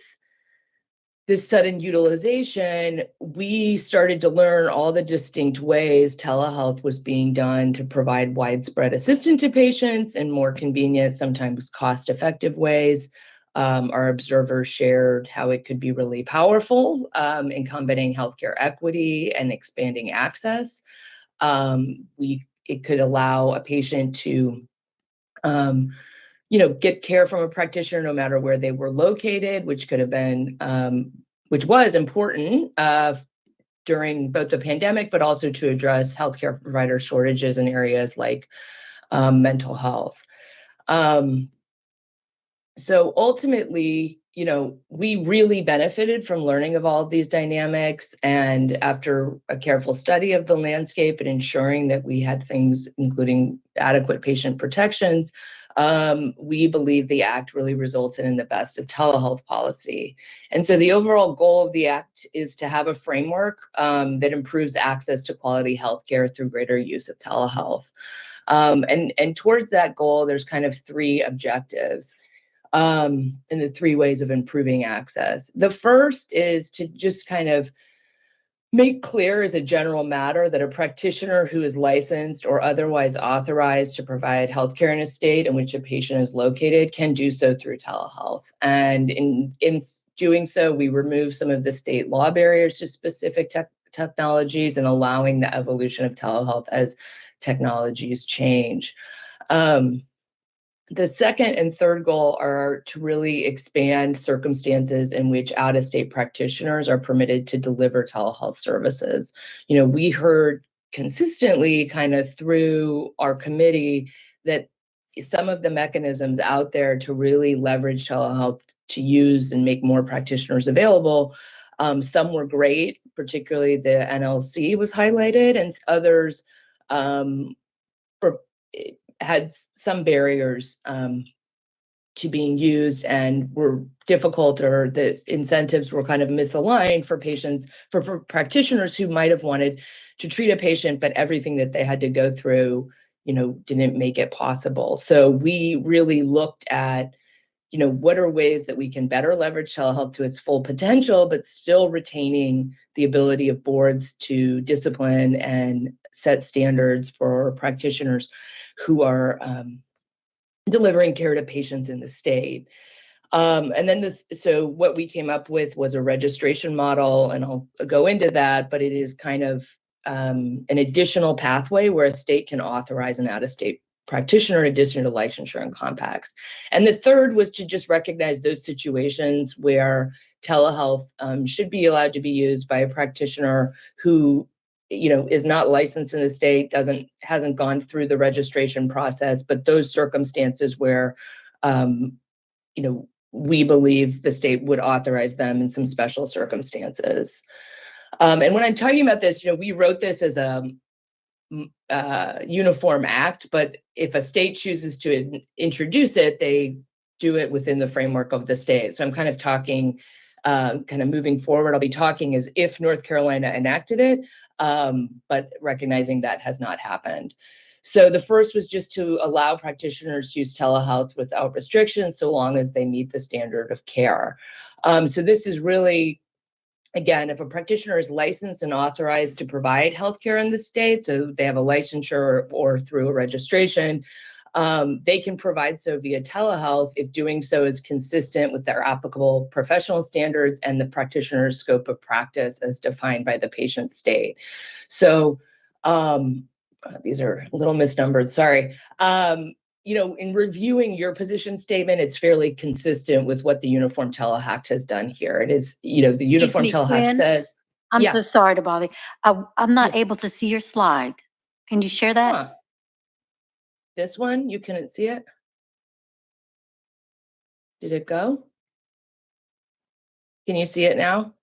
this sudden utilization, we started to learn all the distinct ways telehealth was being done to provide widespread assistance to patients in more convenient, sometimes cost-effective ways. Our observers shared how it could be really powerful in combating healthcare equity and expanding access. It could allow a patient to get care from a practitioner no matter where they were located, which could have been, which was important during both the pandemic, but also to address healthcare provider shortages in areas like mental health. So ultimately, we really benefited from learning of all of these dynamics. And after a careful study of the landscape and ensuring that we had things, including adequate patient protections, we believe the act really resulted in the best of telehealth policy. And so the overall goal of the act is to have a framework that improves access to quality healthcare through greater use of telehealth. And towards that goal, there's kind of 3 objectives. And the 3 ways of improving access. The first is to just kind of make clear as a general matter that a practitioner who is licensed or otherwise authorized to provide healthcare in a state in which a patient is located can do so through telehealth. And in doing so, we remove some of the state law barriers to specific technologies and allowing the evolution of telehealth as technologies change. The second and third goal are to really expand circumstances in which out-of-state practitioners are permitted to deliver telehealth services. We heard consistently kind of through our committee that some of the mechanisms out there to really leverage telehealth to use and make more practitioners available, some were great, particularly the NLC was highlighted, and others had some barriers to being used and were difficult, or the incentives were kind of misaligned for patients, for practitioners who might have wanted to treat a patient, but everything that they had to go through didn't make it possible. So we really looked at, what are ways that we can better leverage telehealth to its full potential, but still retaining the ability of boards to discipline and set standards for practitioners who are delivering care to patients in the state. And then so what we came up with was a registration model, and I'll go into that, but it is kind of an additional pathway where a state can authorize an out-of-state practitioner in addition to licensure and compacts. And the third was to just recognize those situations where telehealth should be allowed to be used by a practitioner who is not licensed in the state, hasn't gone through the registration process, but those circumstances where we believe the state would authorize them in some special circumstances. And when I'm talking about this, we wrote this as a uniform act, but if a state chooses to introduce it, they do it within the framework of the state. So I'm kind of talking, kind of moving forward, I'll be talking as if North Carolina enacted it, but recognizing that has not happened. So the first was just to allow practitioners to use telehealth without restrictions, so long as they meet the standard of care. So this is really, again, if a practitioner is licensed and authorized to provide healthcare in the state, so they have a licensure or through a registration, they can provide so via telehealth if doing so is consistent with their applicable professional standards and the practitioner's scope of practice as defined by the patient's state. So these are a little misnumbered, sorry. In reviewing your position statement, it's fairly consistent with what the Uniform Telehack has done here. It is, the Uniform me, Telehack Quinn? says, I'm yeah. so sorry to bother you. I'm not able to see your slide. Can you share that? Huh. This one, you couldn't see it? Did it go? Can you see it now?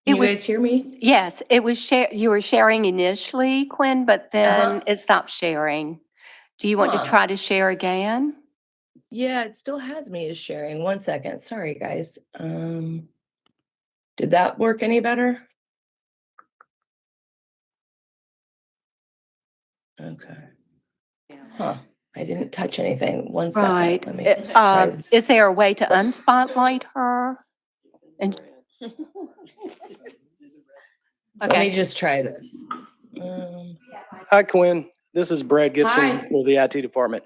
Can you guys hear me? Yes, it was you were sharing initially, Quinn, but then it stopped sharing. Do you want to Huh. try to share again? Yeah, it still has me as sharing. 1 second. Sorry, guys. Did that work any better? Okay. Huh. I didn't touch anything. 1 second. Right. Let me just try this. Is there a way to unspotlight her? And Let me okay. just try this. Hi, Quinn. This is Brad Gibson Hi. with the IT department.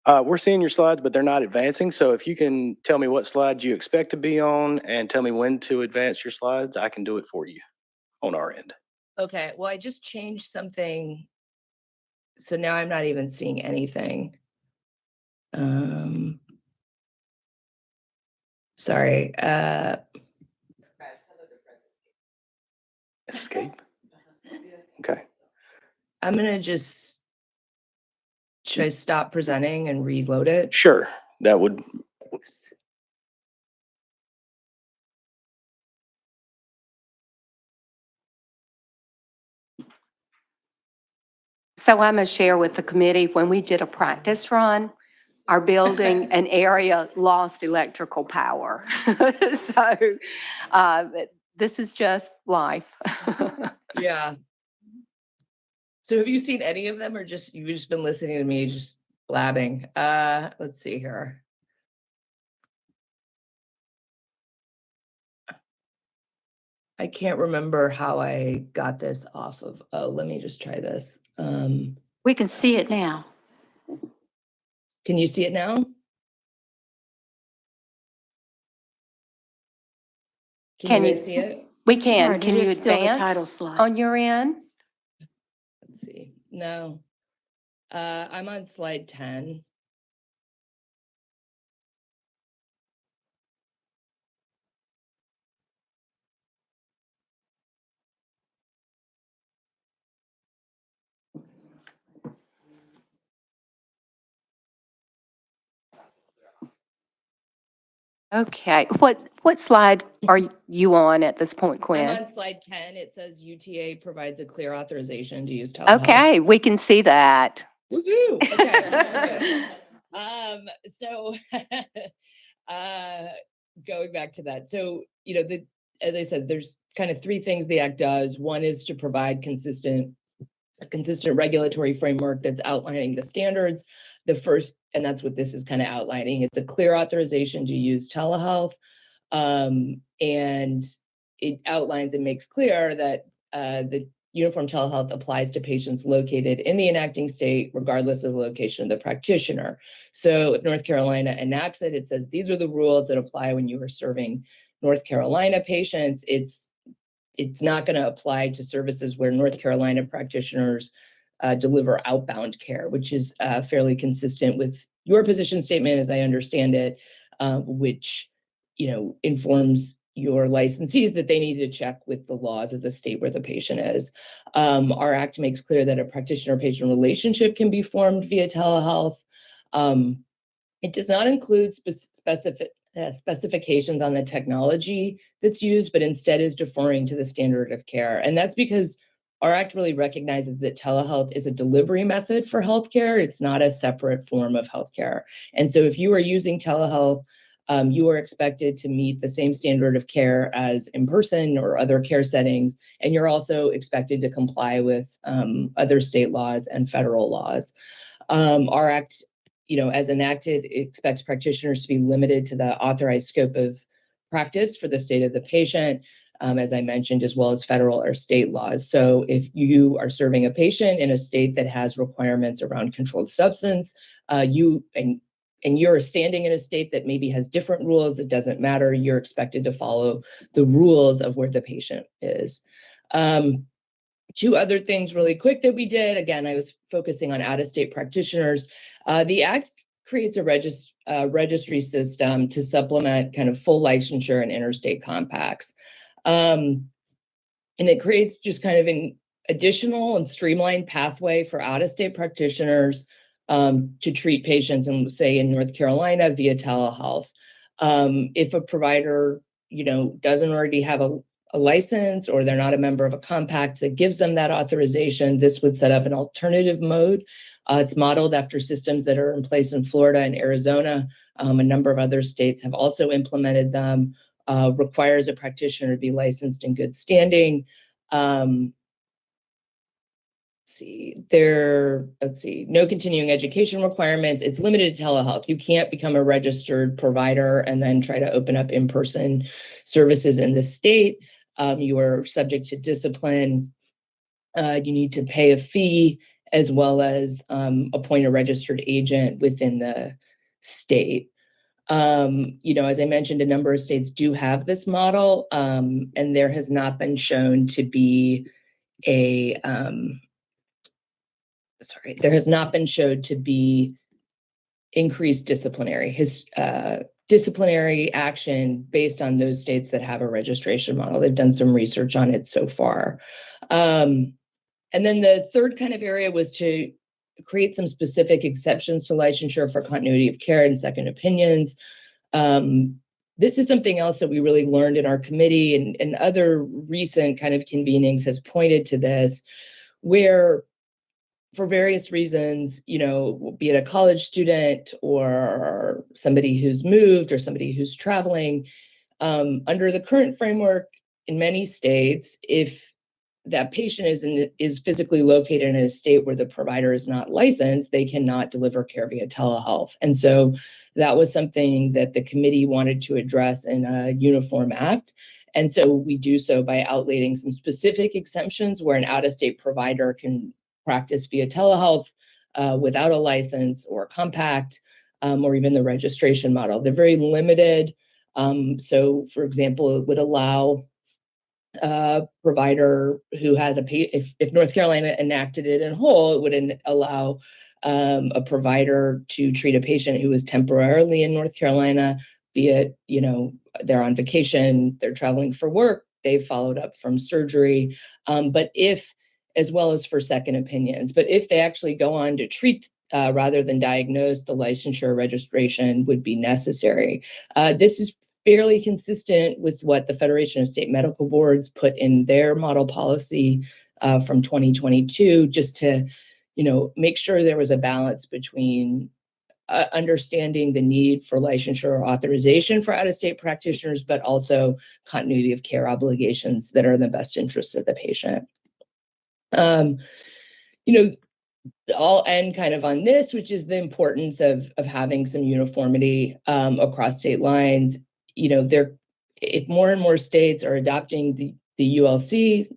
We're seeing your slides, but they're not advancing. So if you can tell me what slide you expect to be on and tell me when to advance your slides, I can do it for you on our end. Okay. Well, I just changed something. So now I'm not even seeing anything. Sorry. Escape. Okay. I'm gonna just, should I stop presenting and reload it? Sure. That would. So I'm going to share with the committee, when we did a practice run, our building, an area lost electrical power. So this is just life. Yeah. So have you seen any of them, or just you've just been listening to me just blabbing? Let's see here. I can't remember how I got this off of. Oh, let me just try this. We can see it now. Can you see it now? Can you guys see it? We can. Or Can it you is still the title advance slide. on your end? Let's see. No. I'm on slide 10. Okay. What slide are you on at this point, I'm Quinn? on slide 10. It says UTA provides a clear authorization to use telehealth. Okay, we can see that. Woohoo! Okay. So going back to that. So, as I said, there's kind of three things the act does. One is to provide a consistent regulatory framework that's outlining the standards. The first, and that's what this is kind of outlining, it's a clear authorization to use telehealth. And it outlines and makes clear that the uniform telehealth applies to patients located in the enacting state, regardless of the location of the practitioner. So if North Carolina enacts it, it says these are the rules that apply when you are serving North Carolina patients. It's not going to apply to services where North Carolina practitioners deliver outbound care, which is fairly consistent with your position statement, as I understand it, which informs your licensees that they need to check with the laws of the state where the patient is. Our act makes clear that a practitioner-patient relationship can be formed via telehealth. It does not include specifications on the technology that's used, but instead is deferring to the standard of care. And that's because our act really recognizes that telehealth is a delivery method for healthcare. It's not a separate form of healthcare. And so if you are using telehealth, you are expected to meet the same standard of care as in-person or other care settings, and you're also expected to comply with other state laws and federal laws. Our act, as enacted, expects practitioners to be limited to the authorized scope of practice for the state of the patient, as I mentioned, as well as federal or state laws. So if you are serving a patient in a state that has requirements around controlled substance, and you're standing in a state that maybe has different rules, it doesn't matter. You're expected to follow the rules of where the patient is. Two other things really quick that we did. Again, I was focusing on out-of-state practitioners. The Act creates a registry system to supplement kind of full licensure and interstate compacts. And it creates just kind of an additional and streamlined pathway for out-of-state practitioners to treat patients in, say, in North Carolina via telehealth. If a provider, doesn't already have a license, or they're not a member of a compact that gives them that authorization, this would set up an alternative mode. It's modeled after systems that are in place in Florida and Arizona. A number of other states have also implemented them. Requires a practitioner to be licensed in good standing. No continuing education requirements. It's limited to telehealth. You can't become a registered provider and then try to open up in-person services in the state. You are subject to discipline. You need to pay a fee, as well as appoint a registered agent within the state. As I mentioned, a number of states do have this model, and there has not been shown to be increased disciplinary action based on those states that have a registration model. They've done some research on it so far. And then the third kind of area was to create some specific exceptions to licensure for continuity of care and second opinions. This is something else that we really learned in our committee, and other recent kind of convenings has pointed to this, where for various reasons, be it a college student or somebody who's moved or somebody who's traveling, under the current framework in many states, if that patient is physically located in a state where the provider is not licensed, they cannot deliver care via telehealth. And so that was something that the committee wanted to address in a uniform act. And so we do so by outlining some specific exemptions where an out-of-state provider can practice via telehealth without a license or compact, or even the registration model. They're very limited. So, for example, it would allow a provider who had if North Carolina enacted it in whole, it would allow a provider to treat a patient who was temporarily in North Carolina, be it, they're on vacation, they're traveling for work, they've followed up from surgery, as well as for second opinions. But if they actually go on to treat rather than diagnose, the licensure registration would be necessary. This is fairly consistent with what the Federation of State Medical Boards put in their model policy from 2022, just to, make sure there was a balance between understanding the need for licensure or authorization for out-of-state practitioners, but also continuity of care obligations that are in the best interest of the patient. You know, I'll end kind of on this, which is the importance of having some uniformity across state lines. You know, if more and more states are adopting the ULC,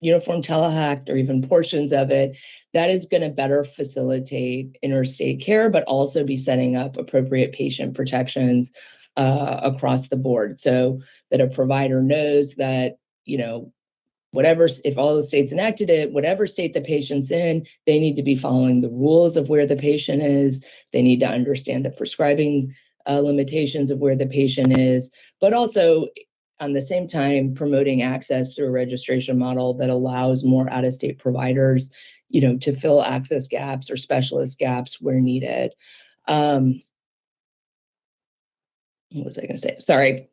Uniform Telehack, or even portions of it, that is going to better facilitate interstate care, but also be setting up appropriate patient protections across the board, so that a provider knows that, you know, if all the states enacted it, whatever state the patient's in, they need to be following the rules of where the patient is. They need to understand the prescribing limitations of where the patient is, but also on the same time promoting access through a registration model that allows more out-of-state providers, you know, to fill access gaps or specialist gaps where needed. What was I going to say? Sorry.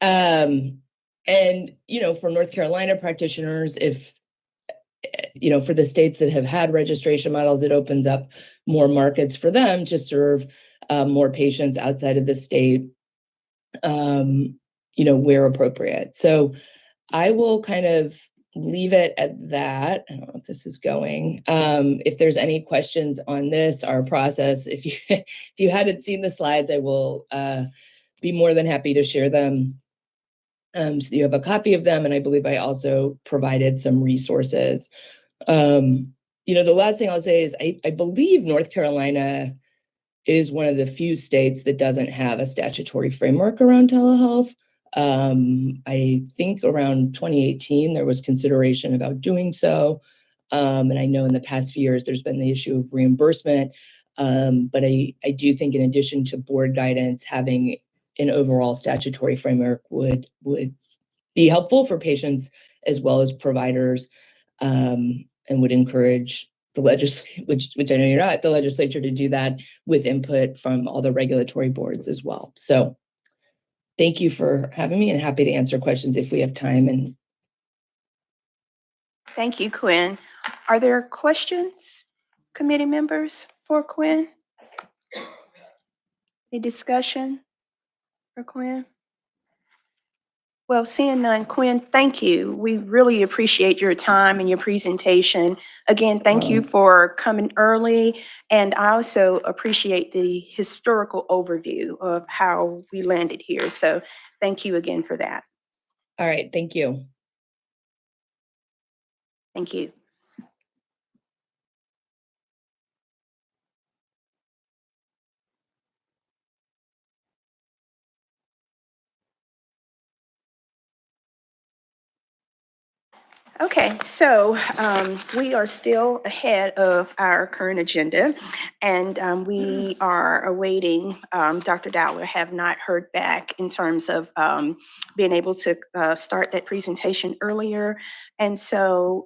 And, you know, for North Carolina practitioners, if, you know, for the states that have had registration models, it opens up more markets for them to serve more patients outside of the state, you know, where appropriate. So I will kind of leave it at that. I don't know if this is going. If there's any questions on this, our process, if you hadn't seen the slides, I will be more than happy to share them. So you have a copy of them, and I believe I also provided some resources. You know, the last thing I'll say is I believe North Carolina is one of the few states that doesn't have a statutory framework around telehealth. I think around 2018, there was consideration about doing so. And I know in the past few years, there's been the issue of reimbursement. But I do think in addition to board guidance, having an overall statutory framework would be helpful for patients as well as providers, and would encourage the legislature, which I know you're not, the legislature, to do that with input from all the regulatory boards as well. So thank you for having me, and happy to answer questions if we have time. And Thank you, Quinn. Are there questions, committee members, for Quinn? Any discussion for Quinn? Well, seeing none, Quinn, thank you. We really appreciate your time and your presentation. Again, thank you for coming early, and I also appreciate the historical overview of how we landed here. So thank you again for that. all right, thank you. Thank you. Okay, so we are still ahead of our current agenda, and we are awaiting, Dr. Dowler, have not heard back in terms of being able to start that presentation earlier. And so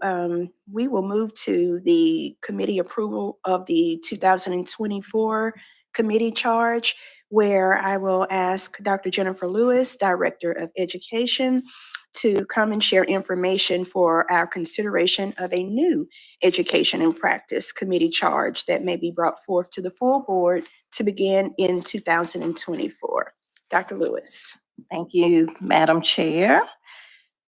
we will move to the committee approval of the 2024 committee charge, where I will ask Dr. Jennifer Lewis, Director of Education, to come and share information for our consideration of a new Education and Practice Committee charge that may be brought forth to the full board to begin in 2024. Dr. Lewis. Thank you, Madam Chair.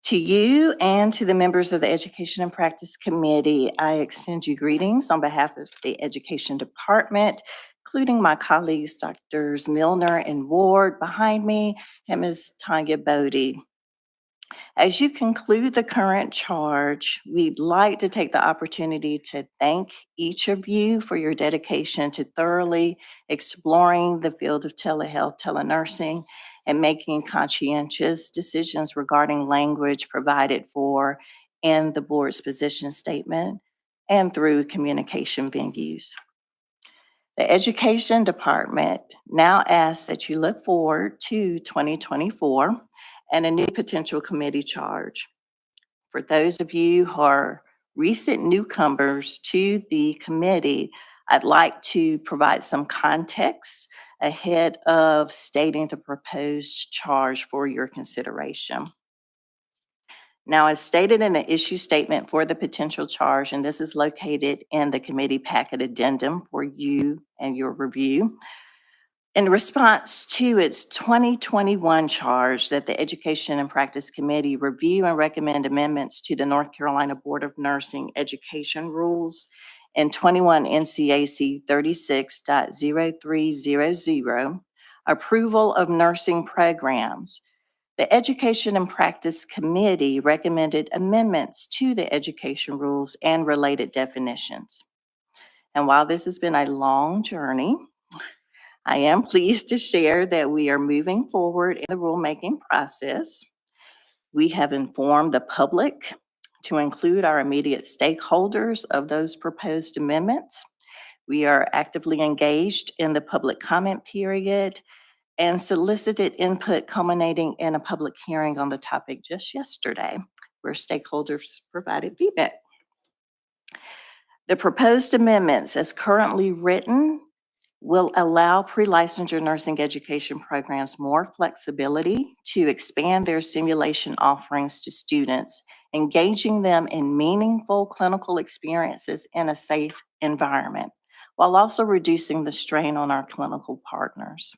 To you and to the members of the Education and Practice Committee, I extend you greetings on behalf of the Education Department, including my colleagues, Drs. Milner and Ward behind me, and Ms. Tanya Bodie. As you conclude the current charge, we'd like to take the opportunity to thank each of you for your dedication to thoroughly exploring the field of telehealth, telenursing, and making conscientious decisions regarding language provided for in the board's position statement and through communication venues. The Education Department now asks that you look forward to 2024 and a new potential committee charge. For those of you who are recent newcomers to the committee, I'd like to provide some context ahead of stating the proposed charge for your consideration. Now, as stated in the issue statement for the potential charge, and this is located in the committee packet addendum for you and your review, In response to its 2021 charge that the Education and Practice Committee review and recommend amendments to the North Carolina Board of Nursing Education Rules and 21 NCAC 36.0300, approval of nursing programs, the Education and Practice Committee recommended amendments to the education rules and related definitions. And while this has been a long journey, I am pleased to share that we are moving forward in the rulemaking process. We have informed the public to include our immediate stakeholders of those proposed amendments. We are actively engaged in the public comment period and solicited input culminating in a public hearing on the topic just yesterday, where stakeholders provided feedback. The proposed amendments, as currently written, will allow pre-licensure nursing education programs more flexibility to expand their simulation offerings to students, engaging them in meaningful clinical experiences in a safe environment, while also reducing the strain on our clinical partners.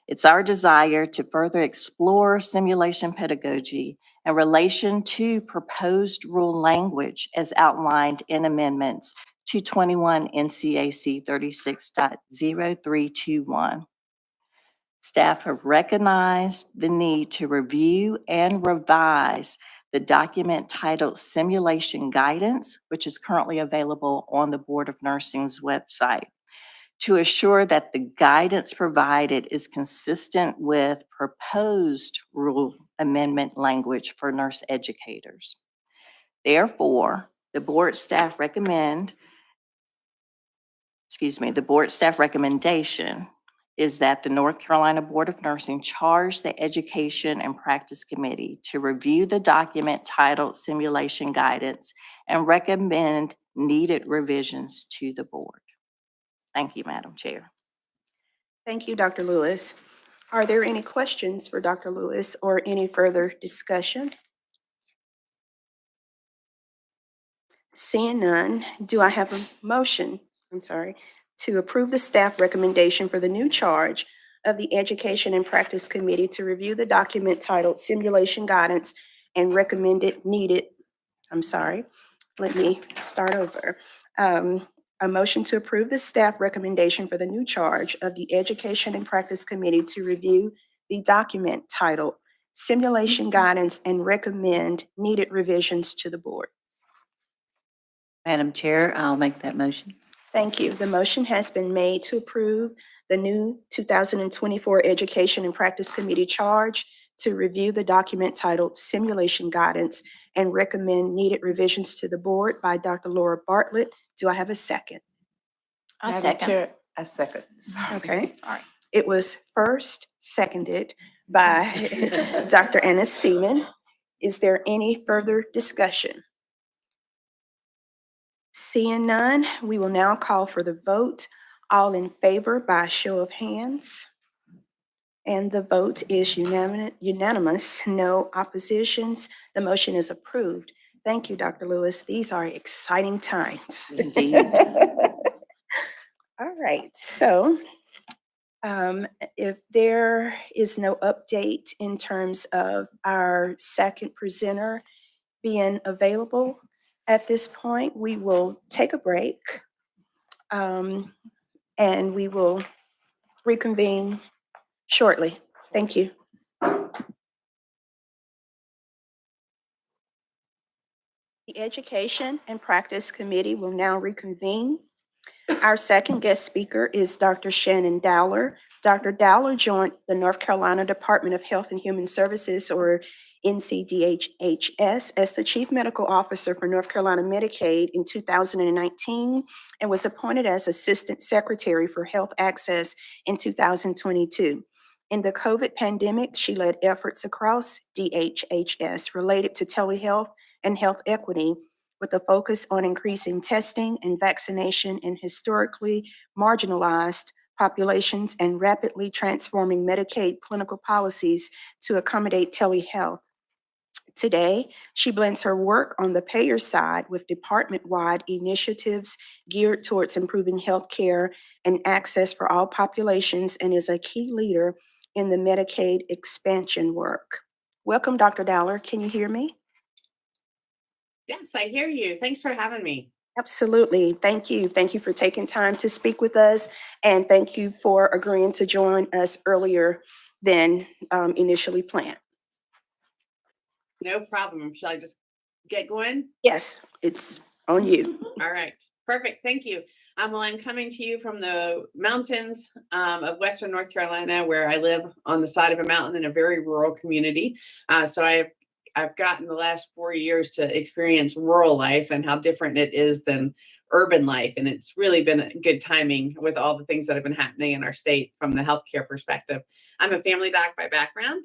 It's our desire to further explore simulation pedagogy in relation to proposed rule language as outlined in amendments to 21 NCAC 36.0321. Staff have recognized the need to review and revise the document titled Simulation Guidance, which is currently available on the Board of Nursing's website, to assure that the guidance provided is consistent with proposed rule amendment language for nurse educators. Therefore, the board staff recommendation is that the North Carolina Board of Nursing charge the Education and Practice Committee to review the document titled Simulation Guidance and recommend needed revisions to the board. Thank you, Madam Chair. Thank you, Dr. Lewis. Are there any questions for Dr. Lewis or any further discussion? Seeing none, do I have a motion, to approve the staff recommendation for the new charge of the Education and Practice Committee to review the document titled Simulation Guidance and recommended needed, let me start over. A motion to approve the staff recommendation for the new charge of the Education and Practice Committee to review the document titled Simulation Guidance and recommend needed revisions to the board. Madam Chair, I'll make that motion. Thank you. The motion has been made to approve the new 2024 Education and Practice Committee charge to review the document titled Simulation Guidance and recommend needed revisions to the board by Dr. Laura Bartlett. Do I have a second? I second. I second. Sorry. Okay. Sorry. It was first seconded by Dr. Anna Seaman. Is there any further discussion? Seeing none, we will now call for the vote. All in favor by show of hands. And the vote is unanimous, no oppositions. The motion is approved. Thank you, Dr. Lewis. These are exciting times. Indeed. All right, so if there is no update in terms of our second presenter being available at this point, we will take a break and we will reconvene shortly. Thank you. The Education and Practice Committee will now reconvene. Our second guest speaker is Dr. Shannon Dowler. Dr. Dowler joined the North Carolina Department of Health and Human Services, or NCDHHS, as the Chief Medical Officer for North Carolina Medicaid in 2019 and was appointed as Assistant Secretary for Health Access in 2022. In the COVID pandemic, she led efforts across DHHS related to telehealth and health equity, with a focus on increasing testing and vaccination in historically marginalized populations and rapidly transforming Medicaid clinical policies to accommodate telehealth. Today, she blends her work on the payer side with department-wide initiatives geared towards improving healthcare and access for all populations and is a key leader in the Medicaid expansion work. Welcome, Dr. Dowler. Can you hear me? Yes, I hear you. Thanks for having me. Absolutely. Thank you. Thank you for taking time to speak with us, and thank you for agreeing to join us earlier than initially planned. No problem. Shall I just get going? Yes, it's on you. All right. Perfect. Thank you. Well, I'm coming to you from the mountains of Western North Carolina, where I live on the side of a mountain in a very rural community. So I've gotten the last 4 years to experience rural life and how different it is than urban life. And it's really been good timing with all the things that have been happening in our state from the healthcare perspective. I'm a family doc by background.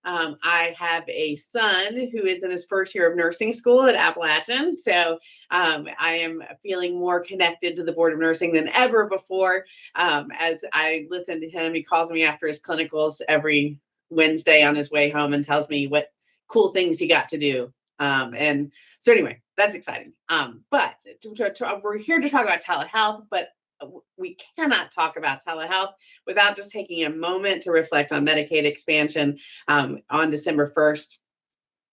I have a son who is in his first year of nursing school at Appalachian. So I am feeling more connected to the Board of Nursing than ever before. As I listen to him, he calls me after his clinicals every Wednesday on his way home and tells me what cool things he got to do. And so anyway, that's exciting. But we're here to talk about telehealth, but we cannot talk about telehealth without just taking a moment to reflect on Medicaid expansion. On December 1st,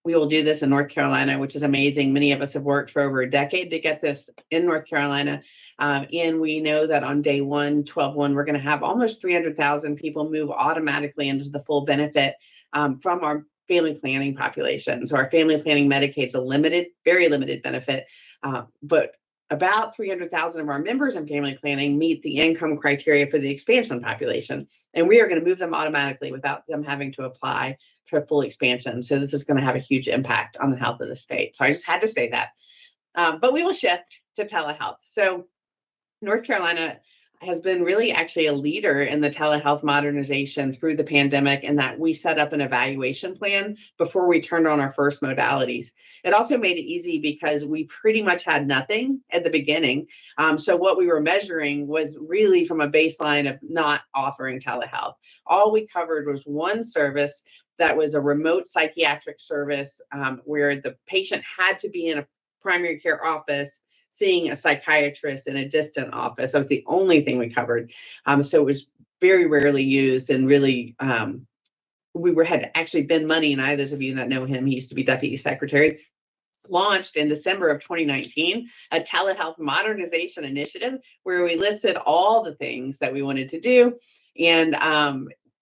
we will do this in North Carolina, which is amazing. Many of us have worked for over a decade to get this in North Carolina. And we know that on day 1, 12/1, we're going to have almost 300,000 people move automatically into the full benefit from our family planning population. So our family planning Medicaid is a limited, very limited benefit, but about 300,000 of our members in family planning meet the income criteria for the expansion population. And we are going to move them automatically without them having to apply for full expansion. So this is going to have a huge impact on the health of the state. So I just had to say that. But we will shift to telehealth. So North Carolina has been really actually a leader in the telehealth modernization through the pandemic, in that we set up an evaluation plan before we turned on our first modalities. It also made it easy because we pretty much had nothing at the beginning. So what we were measuring was really from a baseline of not offering telehealth. All we covered was one service that was a remote psychiatric service where the patient had to be in a primary care office seeing a psychiatrist in a distant office. That was the only thing we covered. So it was very rarely used, and really, had actually Ben Money, and those of you that know him, he used to be deputy secretary, launched in December of 2019, a telehealth modernization initiative where we listed all the things that we wanted to do, and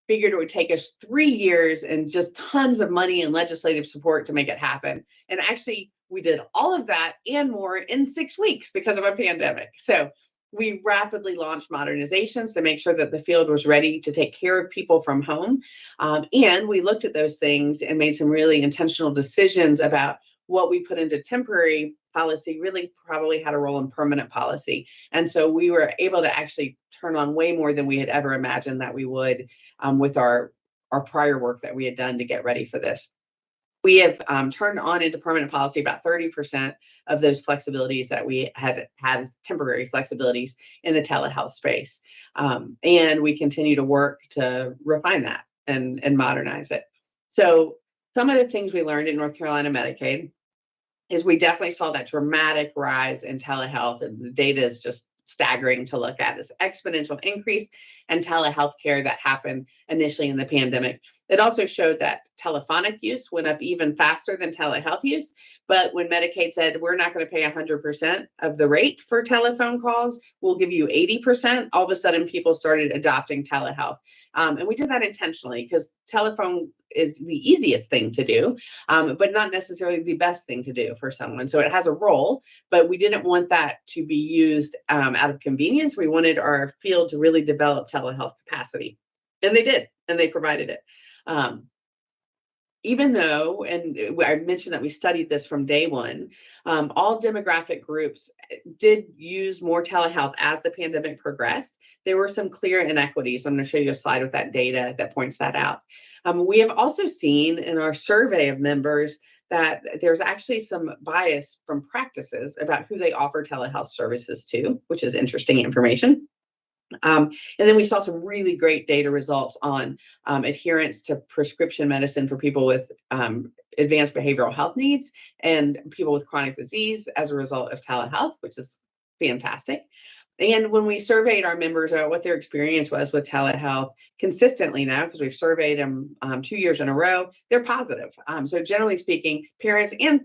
figured it would take us 3 years and just tons of money and legislative support to make it happen. And actually, we did all of that and more in 6 weeks because of a pandemic. So we rapidly launched modernizations to make sure that the field was ready to take care of people from home. And we looked at those things and made some really intentional decisions about what we put into temporary policy really probably had a role in permanent policy. And so we were able to actually turn on way more than we had ever imagined that we would with our prior work that we had done to get ready for this. We have turned on into permanent policy about 30% of those flexibilities that we had as temporary flexibilities in the telehealth space. And we continue to work to refine that and modernize it. So some of the things we learned in North Carolina Medicaid is we definitely saw that dramatic rise in telehealth, and the data is just staggering to look at, this exponential increase in telehealth care that happened initially in the pandemic. It also showed that telephonic use went up even faster than telehealth use. But when Medicaid said, we're not going to pay 100% of the rate for telephone calls, we'll give you 80%, all of a sudden people started adopting telehealth. And we did that intentionally because telephone is the easiest thing to do, but not necessarily the best thing to do for someone. So it has a role, but we didn't want that to be used out of convenience. We wanted our field to really develop telehealth capacity. And they did, and they provided it. Even though, and I mentioned that we studied this from day one, all demographic groups did use more telehealth as the pandemic progressed. There were some clear inequities. I'm going to show you a slide with that data that points that out. We have also seen in our survey of members that there's actually some bias from practices about who they offer telehealth services to, which is interesting information. And then we saw some really great data results on adherence to prescription medicine for people with advanced behavioral health needs and people with chronic disease as a result of telehealth, which is fantastic. And when we surveyed our members about what their experience was with telehealth consistently now, because we've surveyed them 2 years in a row, they're positive. So generally speaking, parents and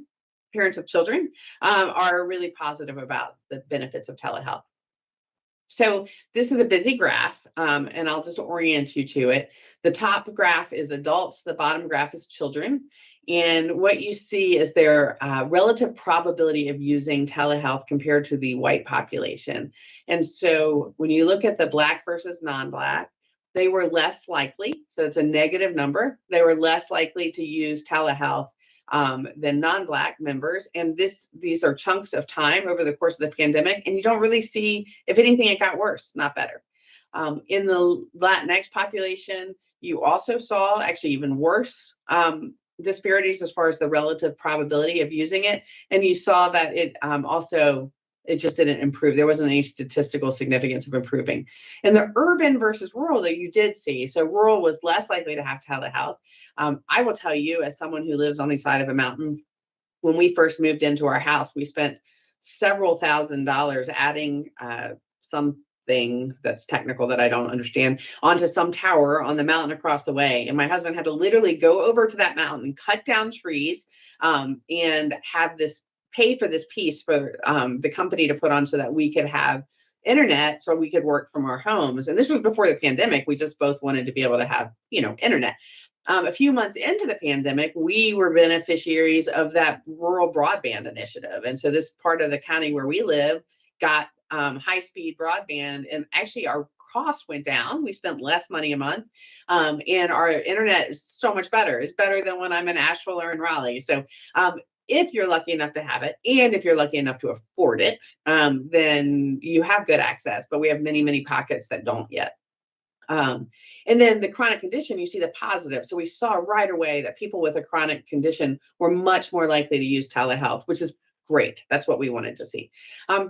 parents of children are really positive about the benefits of telehealth. So this is a busy graph, and I'll just orient you to it. The top graph is adults, the bottom graph is children. And what you see is their relative probability of using telehealth compared to the white population. And so when you look at the Black versus non-Black, they were less likely, so it's a negative number, they were less likely to use telehealth than non-Black members. And these are chunks of time over the course of the pandemic. And you don't really see, if anything, it got worse, not better. In the Latinx population, you also saw actually even worse disparities as far as the relative probability of using it. And you saw that it just didn't improve. There wasn't any statistical significance of improving. In the urban versus rural that you did see, so rural was less likely to have telehealth. I will tell you, as someone who lives on the side of a mountain, when we first moved into our house, we spent several $1,000s adding something that's technical that I don't understand onto some tower on the mountain across the way. And my husband had to literally go over to that mountain, cut down trees, and have this pay for this piece for the company to put on so that we could have internet so we could work from our homes. And this was before the pandemic. We just both wanted to be able to have, internet. A few months into the pandemic, we were beneficiaries of that rural broadband initiative. And so this part of the county where we live got high-speed broadband, and actually our costs went down. We spent less money a month, and our internet is so much better. It's better than when I'm in Asheville or in Raleigh. So if you're lucky enough to have it, and if you're lucky enough to afford it, then you have good access, but we have many, many pockets that don't yet. And then the chronic condition, you see the positive. So we saw right away that people with a chronic condition were much more likely to use telehealth, which is great. That's what we wanted to see.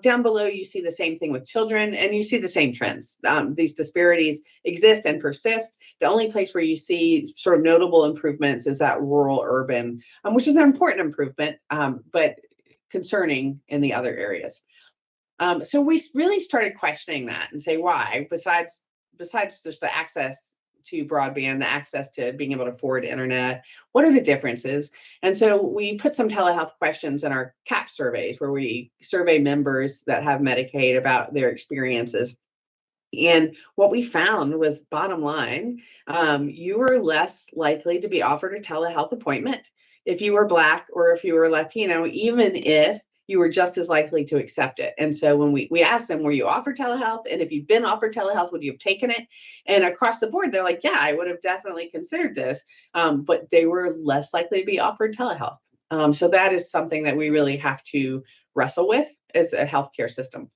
Down below, you see the same thing with children, and you see the same trends. These disparities exist and persist. The only place where you see sort of notable improvements is that rural urban, which is an important improvement, but concerning in the other areas. So we really started questioning that and say, why? Besides just the access to broadband, the access to being able to afford internet, what are the differences? And so we put some telehealth questions in our CAP surveys where we survey members that have Medicaid about their experiences. And what we found was, bottom line, you were less likely to be offered a telehealth appointment if you were Black or if you were Latino, even if you were just as likely to accept it. And so when we asked them, were you offered telehealth? And if you've been offered telehealth, would you have taken it? And across the board, they're like, yeah, I would have definitely considered this. But they were less likely to be offered telehealth. So that is something that we really have to wrestle with as a healthcare system.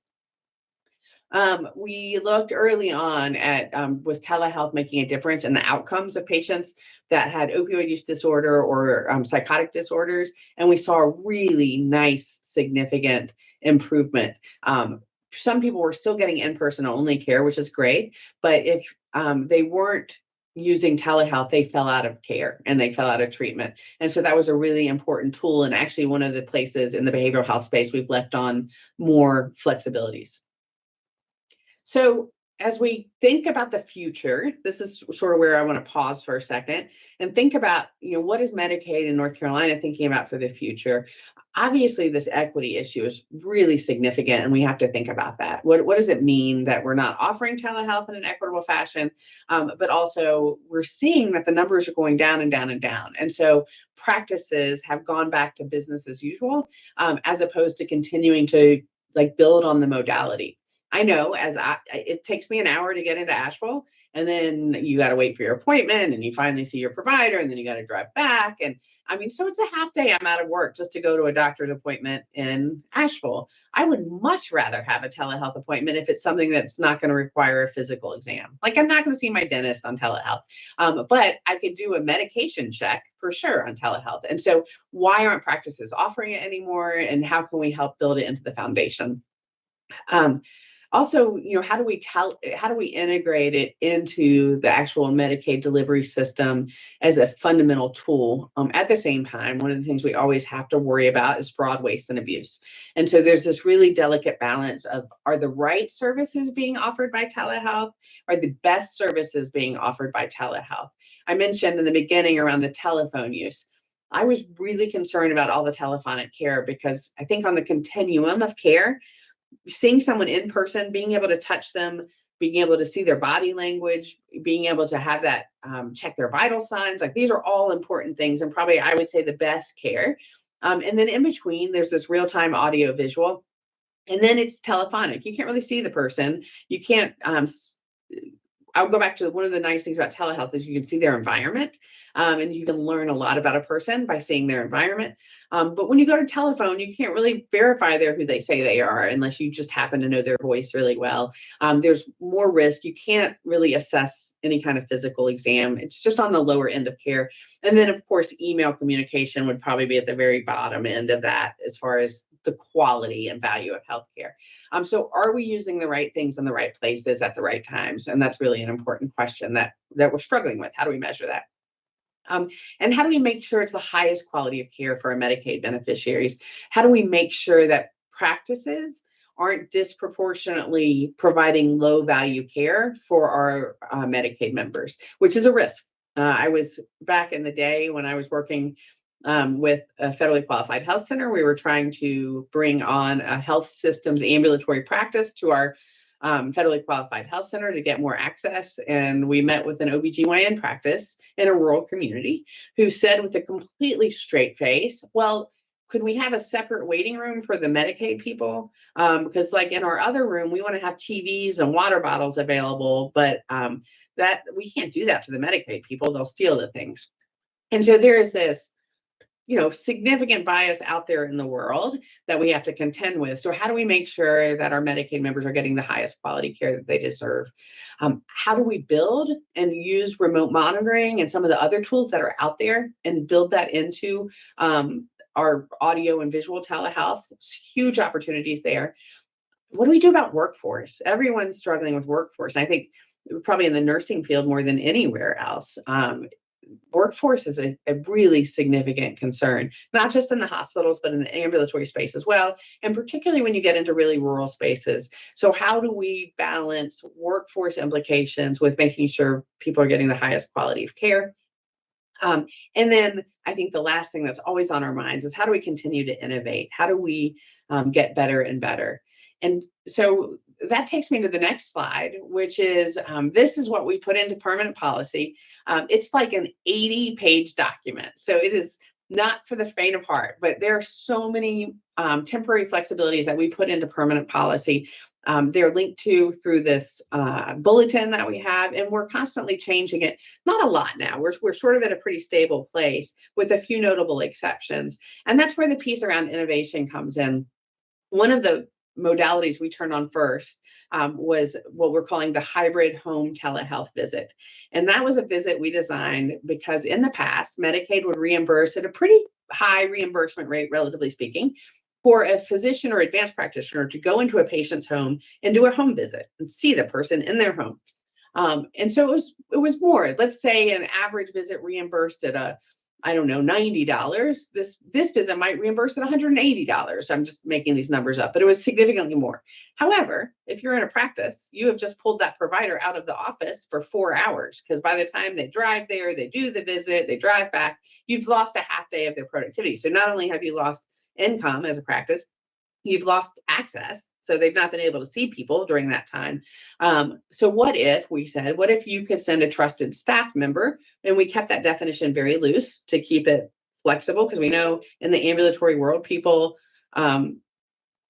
We looked early on at, was telehealth making a difference in the outcomes of patients that had opioid use disorder or psychotic disorders? And we saw a really nice, significant improvement. Some people were still getting in-person only care, which is great. But if they weren't using telehealth, they fell out of care and they fell out of treatment. And so that was a really important tool. And actually one of the places in the behavioral health space we've left on more flexibilities. So as we think about the future, this is sort of where I want to pause for a second and think about, what is Medicaid in North Carolina thinking about for the future? Obviously, this equity issue is really significant, and we have to think about that. What does it mean that we're not offering telehealth in an equitable fashion? But also, we're seeing that the numbers are going down and down and down. And so practices have gone back to business as usual, as opposed to continuing to build on the modality. I know it takes me an hour to get into Asheville, and then you got to wait for your appointment, and you finally see your provider, and then you got to drive back. And so it's a half day I'm out of work just to go to a doctor's appointment in Asheville. I would much rather have a telehealth appointment if it's something that's not going to require a physical exam. I'm not going to see my dentist on telehealth, but I could do a medication check for sure on telehealth. And so why aren't practices offering it anymore? And how can we help build it into the foundation? Also, how do we integrate it into the actual Medicaid delivery system as a fundamental tool? At the same time, one of the things we always have to worry about is fraud, waste, and abuse. And so there's this really delicate balance of, are the right services being offered by telehealth? Are the best services being offered by telehealth? I mentioned in the beginning around the telephone use. I was really concerned about all the telephonic care because I think on the continuum of care, seeing someone in person, being able to touch them, being able to see their body language, being able to have that check their vital signs, like these are all important things, and probably I would say the best care. And then in between, there's this real-time audio visual, and then it's telephonic. You can't really see the person. You can't I'll go back to one of the nice things about telehealth is you can see their environment, and you can learn a lot about a person by seeing their environment. But when you go to telephone, you can't really verify they're who they say they are unless you just happen to know their voice really well. There's more risk. You can't really assess any kind of physical exam. It's just on the lower end of care. And then, of course, email communication would probably be at the very bottom end of that as far as the quality and value of healthcare. So are we using the right things in the right places at the right times? And that's really an important question that we're struggling with. How do we measure that? And how do we make sure it's the highest quality of care for our Medicaid beneficiaries? How do we make sure that practices aren't disproportionately providing low value care for our Medicaid members, which is a risk? I was back in the day when I was working with a federally qualified health center. We were trying to bring on a health systems ambulatory practice to our federally qualified health center to get more access. And we met with an OBGYN practice in a rural community who said with a completely straight face, well, could we have a separate waiting room for the Medicaid people? Because like in our other room, we want to have TVs and water bottles available, but that we can't do that for the Medicaid people. They'll steal the things. And so there is this significant bias out there in the world that we have to contend with. So how do we make sure that our Medicaid members are getting the highest quality care that they deserve? How do we build and use remote monitoring and some of the other tools that are out there and build that into our audio and visual telehealth? Huge opportunities there. What do we do about workforce? Everyone's struggling with workforce. I think probably in the nursing field more than anywhere else. Workforce is a really significant concern, not just in the hospitals, but in the ambulatory space as well, and particularly when you get into really rural spaces. So how do we balance workforce implications with making sure people are getting the highest quality of care? And then I think the last thing that's always on our minds is how do we continue to innovate? How do we get better and better? And so that takes me to the next slide, which is this is what we put into permanent policy. It's like an 80-page document. So it is not for the faint of heart, but there are so many temporary flexibilities that we put into permanent policy. They're linked to through this bulletin that we have, and we're constantly changing it. Not a lot now. We're sort of at a pretty stable place with a few notable exceptions. And that's where the piece around innovation comes in. One of the modalities we turned on first was what we're calling the hybrid home telehealth visit. And that was a visit we designed because in the past, Medicaid would reimburse at a pretty high reimbursement rate, relatively speaking, for a physician or advanced practitioner to go into a patient's home and do a home visit and see the person in their home. And so it was more, let's say an average visit reimbursed at $90. This visit might reimburse at $180. I'm just making these numbers up, but it was significantly more. However, if you're in a practice, you have just pulled that provider out of the office for 4 hours, because by the time they drive there, they do the visit, they drive back, you've lost a half day of their productivity. So not only have you lost income as a practice, you've lost access. So they've not been able to see people during that time. So what if you could send a trusted staff member? And we kept that definition very loose to keep it flexible, because we know in the ambulatory world, people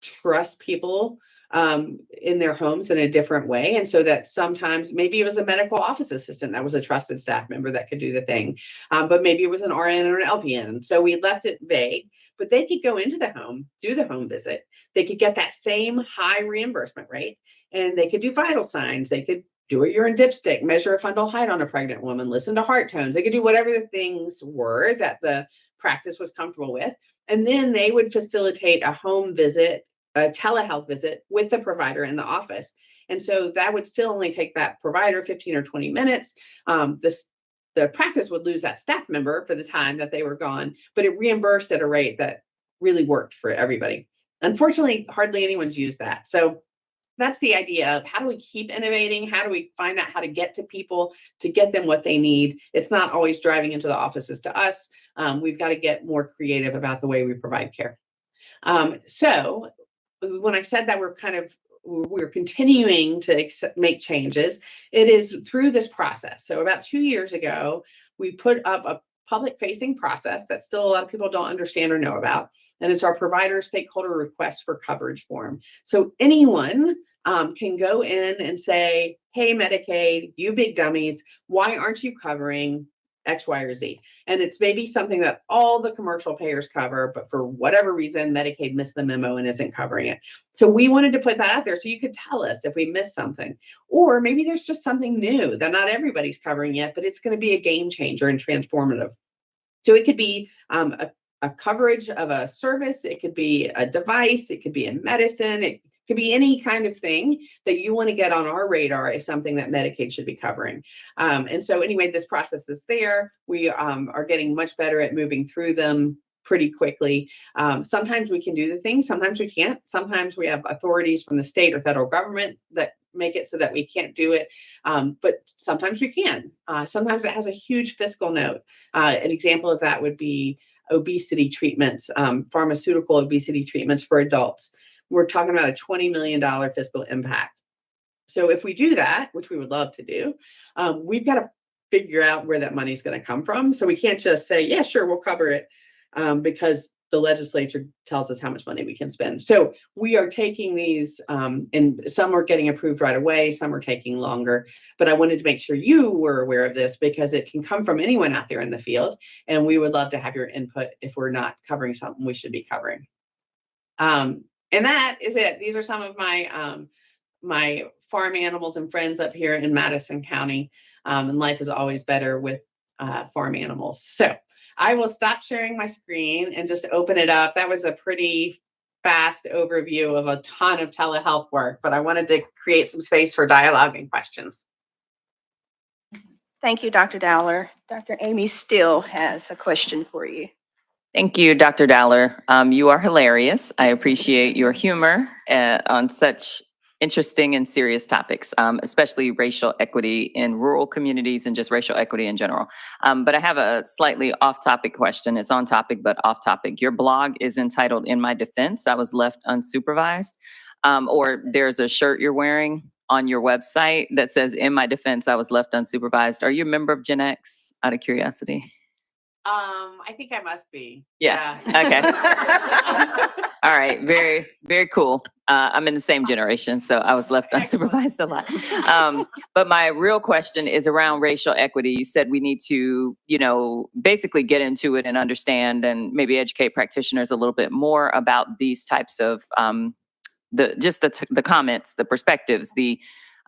trust people in their homes in a different way. And so that sometimes maybe it was a medical office assistant that was a trusted staff member that could do the thing, but maybe it was an RN or an LPN. So we left it vague, but they could go into the home, do the home visit. They could get that same high reimbursement rate, and they could do vital signs. They could do a urine dipstick, measure a fundal height on a pregnant woman, listen to heart tones. They could do whatever the things were that the practice was comfortable with. And then they would facilitate a home visit a telehealth visit with the provider in the office. And so that would still only take that provider 15 or 20 minutes. The practice would lose that staff member for the time that they were gone, but it reimbursed at a rate that really worked for everybody. Unfortunately, hardly anyone's used that. So that's the idea of how do we keep innovating? How do we find out how to get to people to get them what they need? It's not always driving into the offices to us. We've got to get more creative about the way we provide care. So when I said that we're continuing to make changes, it is through this process. So about 2 years ago, we put up a public facing process that still a lot of people don't understand or know about. And it's our provider stakeholder request for coverage form. So anyone can go in and say, hey, Medicaid, you big dummies, why aren't you covering X, Y, or Z? And it's maybe something that all the commercial payers cover, but for whatever reason, Medicaid missed the memo and isn't covering it. So we wanted to put that out there so you could tell us if we missed something. Or maybe there's just something new that not everybody's covering yet, but it's going to be a game changer and transformative. So it could be a coverage of a service, it could be a device, it could be a medicine, it could be any kind of thing that you want to get on our radar as something that Medicaid should be covering. And so anyway, this process is there. We are getting much better at moving through them pretty quickly. Sometimes we can do the things, sometimes we can't. Sometimes we have authorities from the state or federal government that make it so that we can't do it. But sometimes we can. Sometimes it has a huge fiscal note. An example of that would be obesity treatments, pharmaceutical obesity treatments for adults. We're talking about a $20 million fiscal impact. So if we do that, which we would love to do, we've got to figure out where that money is going to come from. So we can't just say, yeah, sure, we'll cover it because the legislature tells us how much money we can spend. So we are taking these, and some are getting approved right away, some are taking longer. But I wanted to make sure you were aware of this because it can come from anyone out there in the field. And we would love to have your input if we're not covering something we should be covering. And that is it. These are some of my my farm animals and friends up here in Madison County. And life is always better with farm animals. So I will stop sharing my screen and just open it up. That was a pretty fast overview of a ton of telehealth work, but I wanted to create some space for dialogue and questions. Thank you, Dr. Dowler. Dr. Amy Still has a question for you. Thank you, Dr. Dowler. You are hilarious. I appreciate your humor on such interesting and serious topics, especially racial equity in rural communities and just racial equity in general. But I have a slightly off-topic question. It's on topic, but off-topic. Your blog is entitled, "In My Defense, I Was Left Unsupervised," or there's a shirt you're wearing on your website that says, "In my defense, I was left unsupervised." Are you a member of Gen X, out of curiosity? I think I must be. Yeah. Okay. All right. Very, very cool. I'm in the same generation, so I was left unsupervised a lot. But my real question is around racial equity. You said we need to, basically get into it and understand and maybe educate practitioners a little bit more about these types of the comments, the perspectives,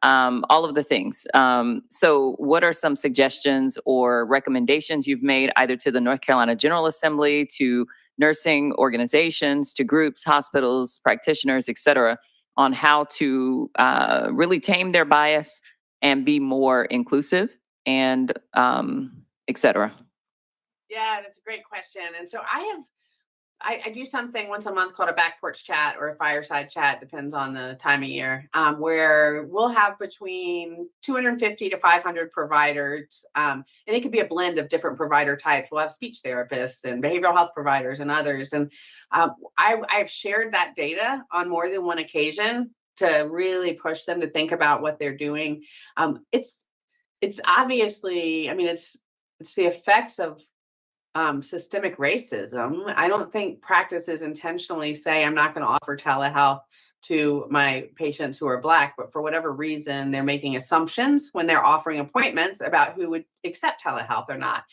all of the things. So what are some suggestions or recommendations you've made either to the North Carolina General Assembly, to nursing organizations, to groups, hospitals, practitioners, et cetera, on how to really tame their bias and be more inclusive and et cetera? Yeah, that's a great question. And so I do something once a month called a back porch chat or a fireside chat, depends on the time of year, where we'll have between 250 to 500 providers. And it could be a blend of different provider types. We'll have speech therapists and behavioral health providers and others. And I've shared that data on more than one occasion to really push them to think about what they're doing. It's obviously, it's the effects of systemic racism. I don't think practices intentionally say, I'm not going to offer telehealth to my patients who are Black, but for whatever reason, they're making assumptions when they're offering appointments about who would accept telehealth or not.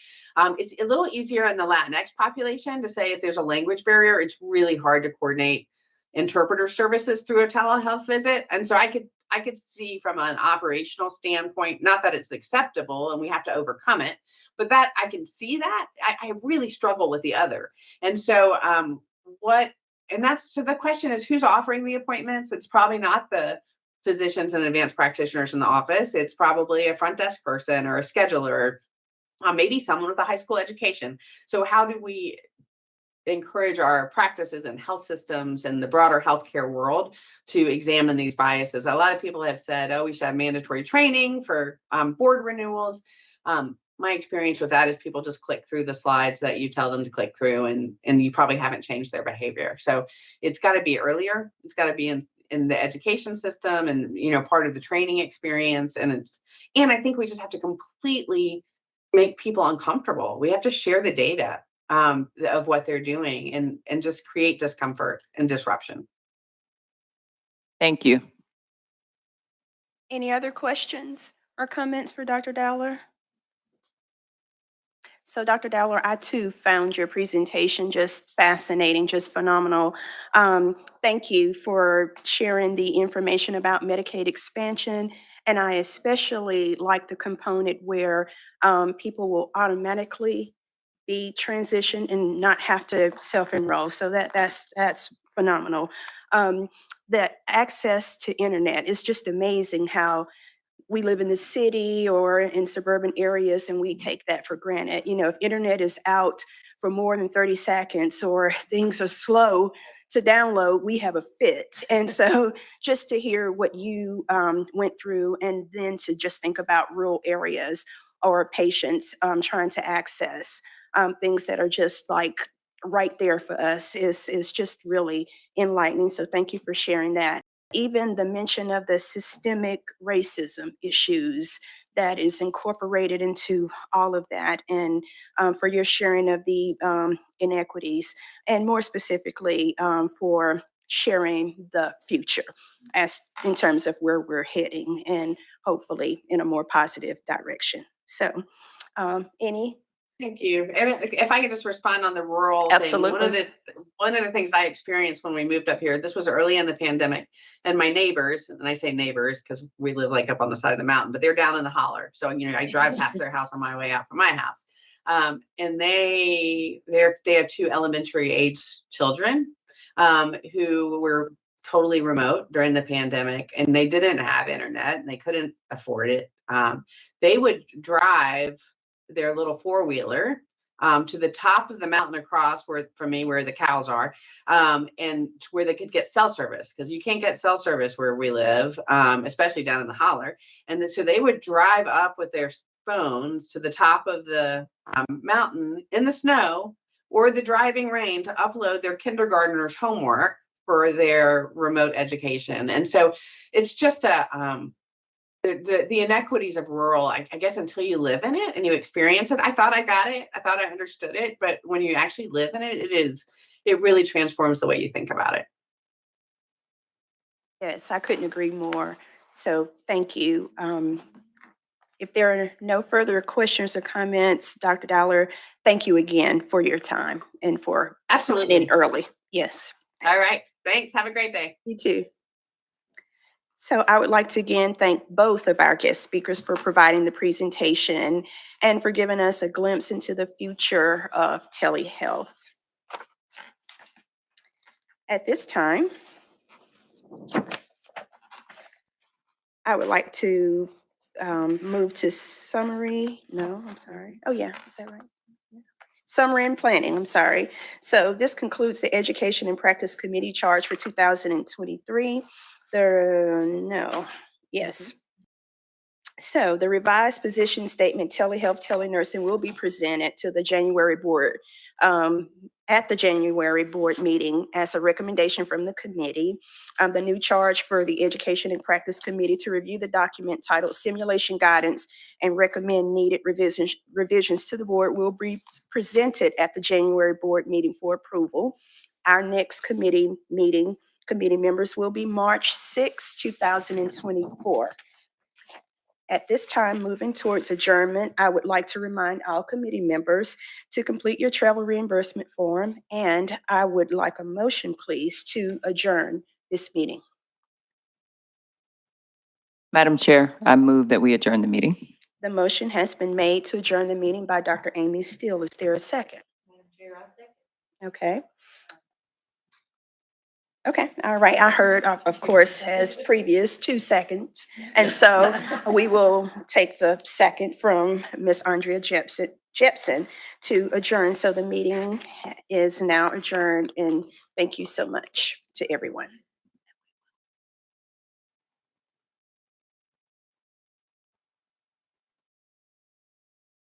It's a little easier in the Latinx population to say if there's a language barrier, it's really hard to coordinate interpreter services through a telehealth visit. And so I could see from an operational standpoint, not that it's acceptable and we have to overcome it, but that I can see that I really struggle with the other. And so what and that's, so the question is, who's offering the appointments? It's probably not the physicians and advanced practitioners in the office. It's probably a front desk person or a scheduler, maybe someone with a high school education. So how do we encourage our practices and health systems and the broader healthcare world to examine these biases? A lot of people have said, oh, we should have mandatory training for board renewals. My experience with that is people just click through the slides that you tell them to click through, and you probably haven't changed their behavior. So it's got to be earlier. It's got to be in the education system and, you know, part of the training experience. And I think we just have to completely make people uncomfortable. We have to share the data of what they're doing and just create discomfort and disruption. Thank you. Any other questions or comments for Dr. Dowler? So Dr. Dowler, I too found your presentation just fascinating, just phenomenal. Thank you for sharing the information about Medicaid expansion. And I especially like the component where people will automatically be transitioned and not have to self-enroll. So that's phenomenal. The access to internet is just amazing how we live in the city or in suburban areas and we take that for granted. You know, if internet is out for more than 30 seconds or things are slow to download, we have a fit. And so just to hear what you went through and then to just think about rural areas or patients trying to access things that are just like right there for us is just really enlightening. So thank you for sharing that. Even the mention of the systemic racism issues that is incorporated into all of that, and for your sharing of the inequities, and more specifically for sharing the future as in terms of where we're heading and hopefully in a more positive direction. So any Thank you. And if I could just respond on the rural thing. Absolutely. One of the things I experienced when we moved up here, this was early in the pandemic, and my neighbors, and I say neighbors because we live like up on the side of the mountain, but they're down in the holler. So, you know, I drive past their house on my way out from my house. And they have two elementary age children who were totally remote during the pandemic, and they didn't have internet and they couldn't afford it. They would drive their little four-wheeler to the top of the mountain across from me where the cows are, and where they could get cell service, because you can't get cell service where we live, especially down in the holler. And so they would drive up with their phones to the top of the mountain in the snow or the driving rain to upload their kindergartner's homework for their remote education. And so it's just the inequities of rural, I guess until you live in it and you experience it. I thought I got it. I thought I understood it. But when you actually live in it, it really transforms the way you think about it. Yes, I couldn't agree more. So thank you. If there are no further questions or comments, Dr. Dowler, thank you again for your time and for Absolutely. coming in early. Yes. All right. Thanks. Have a great day. You too. So I would like to again thank both of our guest speakers for providing the presentation and for giving us a glimpse into the future of telehealth. At this time, I would like to move to summary. No, I'm sorry. Oh yeah, is that right? Summary and planning, I'm sorry. So this concludes the Education and Practice Committee charge for 2023. Yes. So the revised position statement, telehealth, telenursing, will be presented to the January board, at the January board meeting as a recommendation from the committee. The new charge for the Education and Practice Committee to review the document titled Simulation Guidance and recommend needed revisions to the board will be presented at the January board meeting for approval. Our next committee members will be March 6, 2024. At this time, moving towards adjournment, I would like to remind all committee members to complete your travel reimbursement form, and I would like a motion, please, to adjourn this meeting. Madam Chair, I move that we adjourn the meeting. The motion has been made to adjourn the meeting by Dr. Amy Steele. Is there a second? Okay. Okay, all right. I heard, of course, as previous 2 seconds. And so we will take the second from Miss Andrea Jepson to adjourn. So the meeting is now adjourned, and thank you so much to everyone.